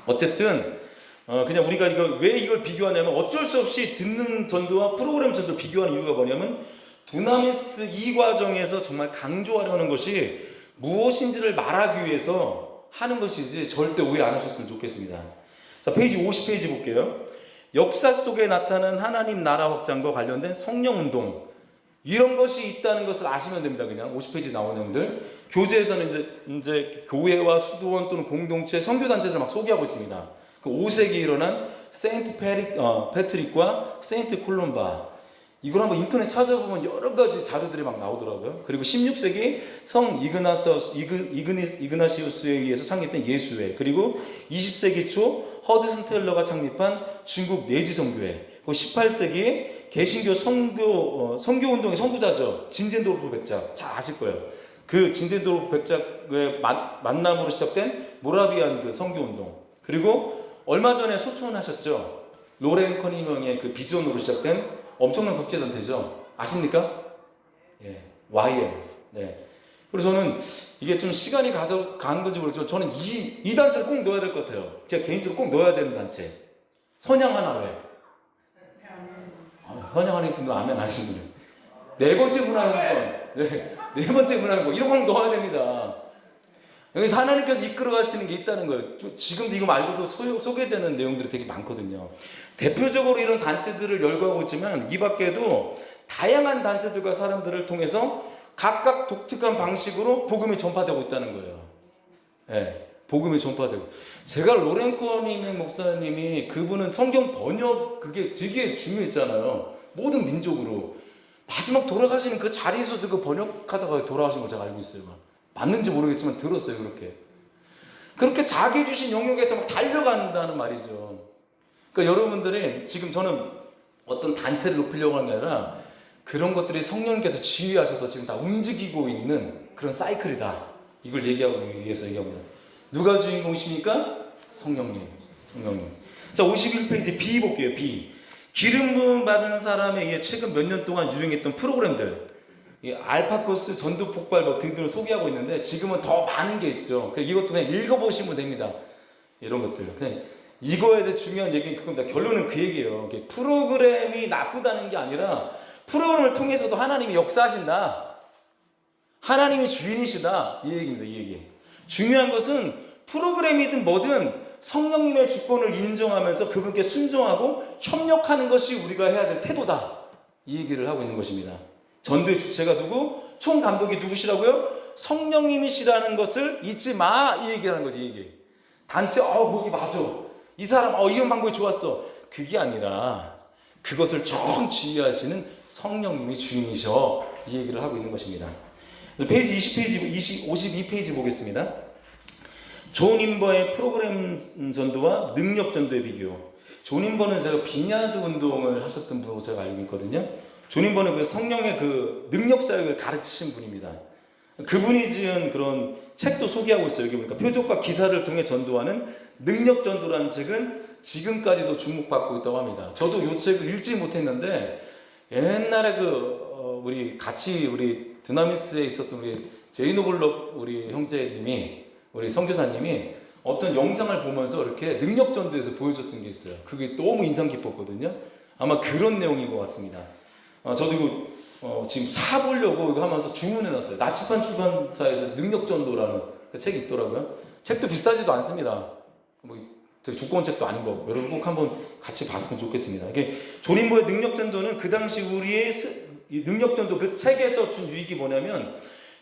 S1: 어쨌든 그냥 우리가 왜 이걸 비교하냐면 어쩔 수 없이 듣는 전도와 프로그램 전도를 비교하는 이유가 뭐냐면 두나미스 이 과정에서 정말 강조하려는 것이 무엇인지를 말하기 위해서 하는 것이지 절대 오해 안 하셨으면 좋겠습니다. 자, 페이지 50페이지 볼게요. 역사 속에 나타난 하나님 나라 확장과 관련된 성령 운동, 이런 것이 있다는 것을 아시면 됩니다. 그냥 50페이지 나오는 내용들. 교재에서는 이제 교회와 수도원 또는 공동체, 선교단체를 막 소개하고 있습니다. 그 5세기에 일어난 세인트 패트릭과 세인트 콜롬바. 이걸 한번 인터넷 찾아보면 여러 가지 자료들이 막 나오더라고요. 그리고 16세기 성 이그나시우스에 의해서 창립된 예수회. 그리고 20세기 초 허드슨 테일러가 창립한 중국 내지선교회. 그리고 18세기 개신교 선교운동의 선구자죠. 진젠도르프 백작. 잘 아실 거예요. 그 진젠도르프 백작의 만남으로 시작된 모라비안 그 선교운동. 그리고 얼마 전에 소천하셨죠. 로렌 커니명의 그 비전으로 시작된 엄청난 국제단체죠. 아십니까? 예, YM. 네. 그래서 저는 이게 좀 시간이 간 건지 모르겠지만 저는 이 단체를 꼭 넣어야 될 것 같아요. 제가 개인적으로 꼭 넣어야 되는 단체. 선양하나회. 선양하는 분도 아멘 하시는 분이에요. 네 번째 문화연구원. 네 번째 문화연구원. 이런 거 넣어야 됩니다. 여기서 하나님께서 이끌어 가시는 게 있다는 거예요. 지금도 이거 말고도 소개되는 내용들이 되게 많거든요. 대표적으로 이런 단체들을 열거하고 있지만 이 밖에도 다양한 단체들과 사람들을 통해서 각각 독특한 방식으로 복음이 전파되고 있다는 거예요. 네, 복음이 전파되고. 제가 로렌코님의 목사님이 그분은 성경 번역 그게 되게 중요했잖아요. 모든 민족으로. 마지막 돌아가시는 그 자리에서도 그 번역하다가 돌아가신 거 제가 알고 있어요. 맞는지 모르겠지만 들었어요. 그렇게 자기 주신 영역에서 막 달려간다는 말이죠. 그러니까 여러분들이 지금 저는 어떤 단체를 높이려고 하는 게 아니라 그런 것들이 성령님께서 지휘하셔서 지금 다 움직이고 있는 그런 사이클이다. 이걸 얘기하고 위해서 얘기합니다. 누가 주인공이십니까? 성령님. 자, 51페이지 B 볼게요. B. 기름 부음 받은 사람에 의해 최근 몇 년 동안 유행했던 프로그램들. 이 알파코스, 전도 폭발법 등등을 소개하고 있는데 지금은 더 많은 게 있죠. 이것도 그냥 읽어보시면 됩니다. 이런 것들. 그냥 이거에 대해 중요한 얘기는 그겁니다. 결론은 그 얘기예요. 프로그램이 나쁘다는 게 아니라 프로그램을 통해서도 하나님이 역사하신다. 하나님이 주인이시다. 이 얘기입니다. 이 얘기. 중요한 것은 프로그램이든 뭐든 성령님의 주권을 인정하면서 그분께 순종하고 협력하는 것이 우리가 해야 될 태도다. 이 얘기를 하고 있는 것입니다. 전도의 주체가 누구? 총감독이 누구시라고요? 성령님이시라는 것을 잊지 마. 이 얘기라는 거지. 이 얘기. 단체 거기 맞아. 이 사람 이런 방법이 좋았어. 그게 아니라 그것을 총 지휘하시는 성령님이 주인이셔. 이 얘기를 하고 있는 것입니다. 페이지 20페이지, 52페이지 보겠습니다. 존 인버의 프로그램 전도와 능력 전도의 비교. 존 인버는 제가 비냐드 운동을 하셨던 분으로 제가 알고 있거든요. 존 인버는 그 성령의 그 능력 사역을 가르치신 분입니다. 그분이 지은 그런 책도 소개하고 있어요. 여기 보니까 표적과 기사를 통해 전도하는 능력 전도라는 책은 지금까지도 주목받고 있다고 합니다. 저도 이 책을 읽지 못했는데 옛날에 우리 드나미스에 있었던 우리 제이노블럭 우리 형제님이 우리 선교사님이 어떤 영상을 보면서 이렇게 능력 전도에서 보여줬던 게 있어요. 그게 너무 인상 깊었거든요. 아마 그런 내용인 것 같습니다. 저도 이거 지금 사보려고 이거 하면서 주문해놨어요. 나치판 출판사에서 능력전도라는 그 책이 있더라고요. 책도 비싸지도 않습니다. 되게 두꺼운 책도 아닌 거고 여러분 꼭 한번 같이 봤으면 좋겠습니다. 이게 존 인버의 능력전도는 그 당시 우리의 이 능력전도 그 책에서 준 유익이 뭐냐면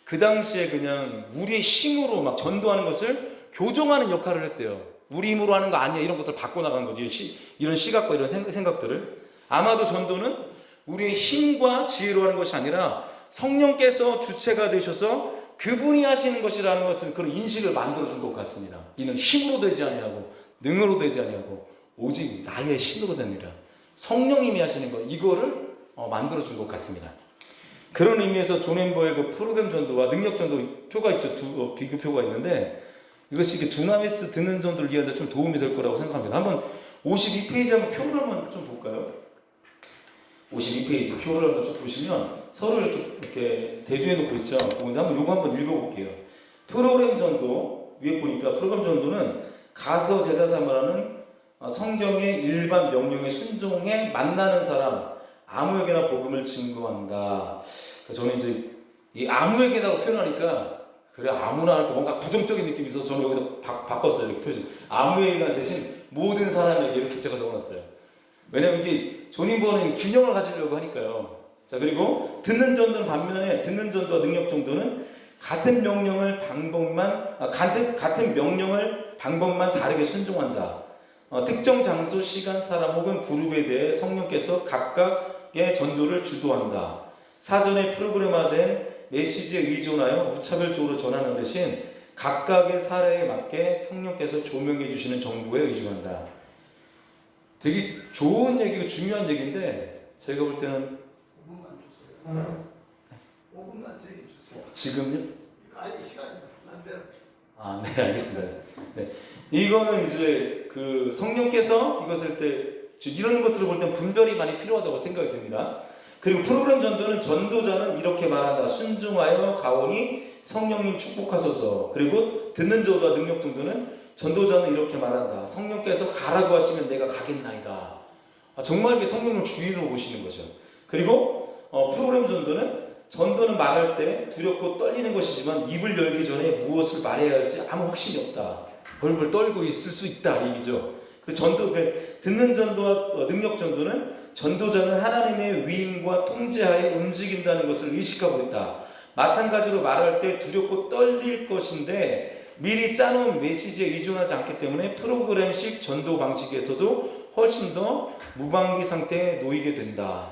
S1: 그 당시에 그냥 우리의 힘으로 막 전도하는 것을 교정하는 역할을 했대요. 우리 힘으로 하는 거 아니야. 이런 것들을 바꿔나가는 거지. 이런 시각과 이런 생각들을. 아마도 전도는 우리의 힘과 지혜로 하는 것이 아니라 성령께서 주체가 되셔서 그분이 하시는 것이라는 것을 그런 인식을 만들어준 것 같습니다. 이는 힘으로 되지 아니하고 능으로 되지 아니하고 오직 나의 신으로 되니라. 성령님이 하시는 것 이거를 만들어준 것 같습니다. 그런 의미에서 존 엠버의 그 프로그램 전도와 능력 전도 표가 있죠. 비교표가 있는데 이것이 이렇게 두나미스트 듣는 전도를 이해하는데 좀 도움이 될 거라고 생각합니다. 한번 52페이지 한번 표를 한번 좀 볼까요? 52페이지 표를 한번 쭉 보시면 서로 이렇게 대조해 놓고 있죠. 근데 요거 한번 읽어볼게요. 프로그램 전도 위에 보니까 프로그램 전도는 가서 제자 삼으라는 성경의 일반 명령에 순종해 만나는 사람 아무에게나 복음을 증거한다. 저는 이제 이 아무에게나고 표현하니까 그래 아무나 할까 뭔가 부정적인 느낌이 있어서 저는 여기다 바꿨어요. 이렇게 표현. 아무에게나 대신 모든 사람에게 이렇게 제가 적어놨어요. 왜냐면 이게 존 인버는 균형을 가지려고 하니까요. 자 그리고 듣는 전도는 반면에 듣는 전도와 능력 전도는 같은 명령을 방법만 다르게 순종한다. 특정 장소, 시간, 사람 혹은 그룹에 대해 성령께서 각각의 전도를 주도한다. 사전에 프로그램화된 메시지에 의존하여 무차별적으로 전하는 대신 각각의 사례에 맞게 성령께서 조명해 주시는 정보에 의존한다. 되게 좋은 얘기고 중요한 얘기인데 제가 볼 때는
S2: 5분만 주세요. 5분만 저기 주세요.
S1: 지금요?
S2: 아니 시간이 안 돼요.
S1: 네, 알겠습니다. 네. 이거는 이제 그 성령께서 이것을 때 이런 것들을 볼 때 분별이 많이 필요하다고 생각이 듭니다. 그리고 프로그램 전도는 전도자는 이렇게 말한다. 순종하여 가오니 성령님 축복하소서. 그리고 듣는 자와 능력 전도는 전도자는 이렇게 말한다. 성령께서 가라고 하시면 내가 가겠나이다. 정말 이게 성령을 주인으로 보시는 거죠. 그리고 프로그램 전도는 전도는 말할 때 두렵고 떨리는 것이지만 입을 열기 전에 무엇을 말해야 할지 아무 확신이 없다. 벌벌 떨고 있을 수 있다 이 얘기죠. 그 전도, 듣는 전도와 능력 전도는 전도자는 하나님의 위임과 통제하에 움직인다는 것을 의식하고 있다. 마찬가지로 말할 때 두렵고 떨릴 것인데 미리 짜놓은 메시지에 의존하지 않기 때문에 프로그램식 전도 방식에서도 훨씬 더 무방비 상태에 놓이게 된다.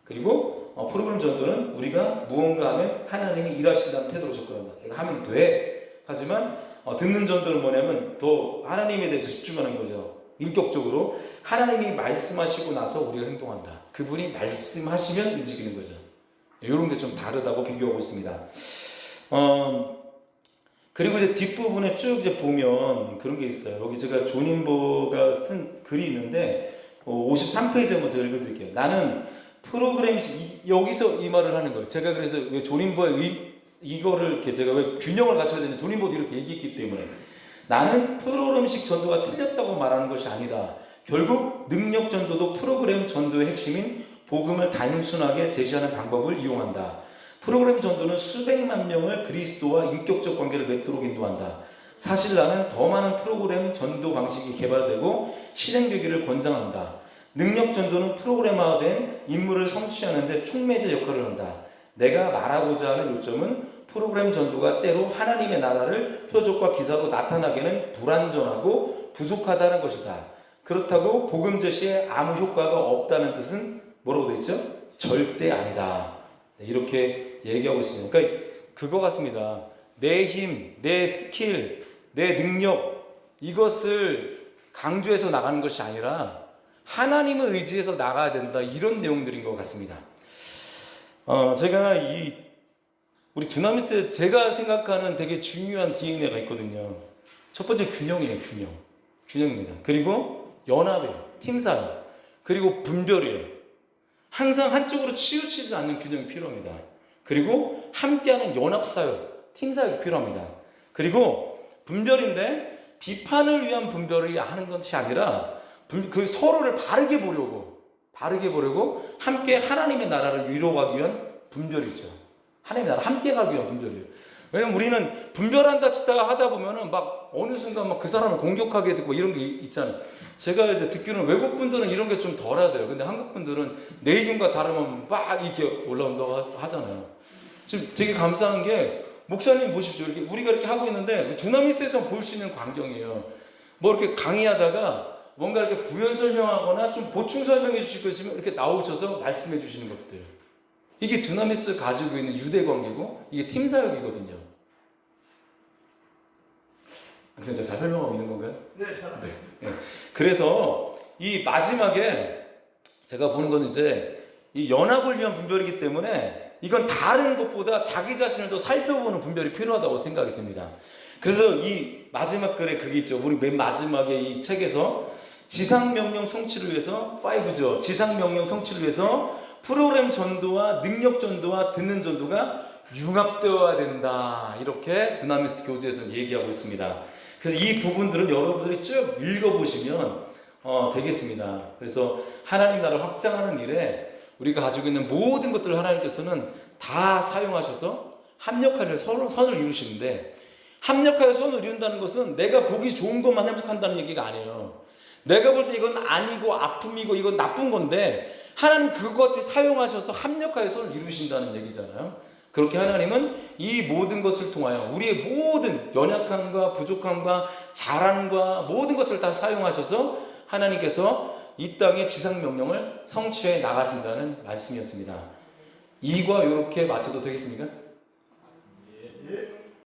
S1: 그리고 프로그램 전도는 우리가 무언가 하면 하나님이 일하신다는 태도로 접근한다. 내가 하면 돼. 하지만 듣는 전도는 뭐냐면 더 하나님에 대해서 집중하는 거죠. 인격적으로 하나님이 말씀하시고 나서 우리가 행동한다. 그분이 말씀하시면 움직이는 거죠. 이런 게 좀 다르다고 비교하고 있습니다. 그리고 이제 뒷부분에 쭉 이제 보면 그런 게 있어요. 여기 제가 존인버가 쓴 글이 있는데 53페이지 한번 제가 읽어드릴게요. 나는 프로그램식 여기서 이 말을 하는 거예요. 제가 그래서 왜 존인버의 이거를 이렇게 제가 왜 균형을 갖춰야 되는지 존인버도 이렇게 얘기했기 때문에 나는 프로그램식 전도가 틀렸다고 말하는 것이 아니다. 결국 능력 전도도 프로그램 전도의 핵심인 복음을 단순하게 제시하는 방법을 이용한다. 프로그램 전도는 수백만 명을 그리스도와 인격적 관계를 맺도록 인도한다. 사실 나는 더 많은 프로그램 전도 방식이 개발되고 실행되기를 권장한다. 능력 전도는 프로그램화된 임무를 성취하는 데 촉매제 역할을 한다. 내가 말하고자 하는 요점은 프로그램 전도가 때로 하나님의 나라를 표적과 기사로 나타나기에는 불완전하고 부족하다는 것이다. 그렇다고 복음 제시에 아무 효과가 없다는 뜻은 뭐라고 되어 있죠? 절대 아니다. 이렇게 얘기하고 있습니다. 그러니까 그거 같습니다. 내 힘, 내 스킬, 내 능력 이것을 강조해서 나가는 것이 아니라 하나님을 의지해서 나가야 된다. 이런 내용들인 것 같습니다. 제가 우리 두나미스에 제가 생각하는 되게 중요한 DNA가 있거든요. 첫 번째 균형이에요. 균형입니다. 그리고 연합이에요. 팀사역. 그리고 분별이에요. 항상 한쪽으로 치우치지 않는 균형이 필요합니다. 그리고 함께하는 연합사역, 팀사역이 필요합니다. 그리고 분별인데 비판을 위한 분별이 하는 것이 아니라 그 서로를 바르게 보려고 함께 하나님의 나라를 이루어가기 위한 분별이죠. 하나님의 나라 함께 가기 위한 분별이에요. 왜냐면 우리는 분별한다 치다가 하다 보면은 막 어느 순간 막 그 사람을 공격하게 되고 이런 게 있잖아요. 제가 이제 듣기로는 외국 분들은 이런 게 좀 덜하대요. 근데 한국 분들은 내 의견과 다르면 막 이렇게 올라온다고 하잖아요. 지금 되게 감사한 게 목사님 보십시오. 이렇게 우리가 이렇게 하고 있는데 두나미스에서 볼 수 있는 광경이에요. 뭐 이렇게 강의하다가 뭔가 이렇게 부연 설명하거나 좀 보충 설명해 주실 거 있으면 이렇게 나오셔서 말씀해 주시는 것들. 이게 두나미스 가지고 있는 유대 관계고 이게 팀 사역이거든요. 선생님, 잘 설명하고 있는 건가요?
S2: 네, 잘하셨습니다.
S1: 네. 그래서 이 마지막에 제가 보는 건 이제 이 연합을 위한 분별이기 때문에 이건 다른 것보다 자기 자신을 더 살펴보는 분별이 필요하다고 생각이 듭니다. 그래서 이 마지막 글에 그게 있죠. 우리 맨 마지막에 이 책에서 지상명령 성취를 위해서 5죠. 지상명령 성취를 위해서 프로그램 전도와 능력 전도와 듣는 전도가 융합되어야 된다. 이렇게 두나미스 교재에서 얘기하고 있습니다. 그래서 이 부분들은 여러분들이 쭉 읽어보시면 되겠습니다. 그래서 하나님 나라를 확장하는 일에 우리가 가지고 있는 모든 것들을 하나님께서는 다 사용하셔서 합력하는 선을 이루시는데 합력하여 선을 이룬다는 것은 내가 보기 좋은 것만 협력한다는 얘기가 아니에요. 내가 볼 때 이건 아니고 아픔이고 이건 나쁜 건데 하나님 그것이 사용하셔서 합력하여 선을 이루신다는 얘기잖아요. 그렇게 하나님은 이 모든 것을 통하여 우리의 모든 연약함과 부족함과 잘함과 모든 것을 다 사용하셔서 하나님께서 이 땅의 지상명령을 성취해 나가신다는 말씀이었습니다. 이과 이렇게 맞춰도 되겠습니까?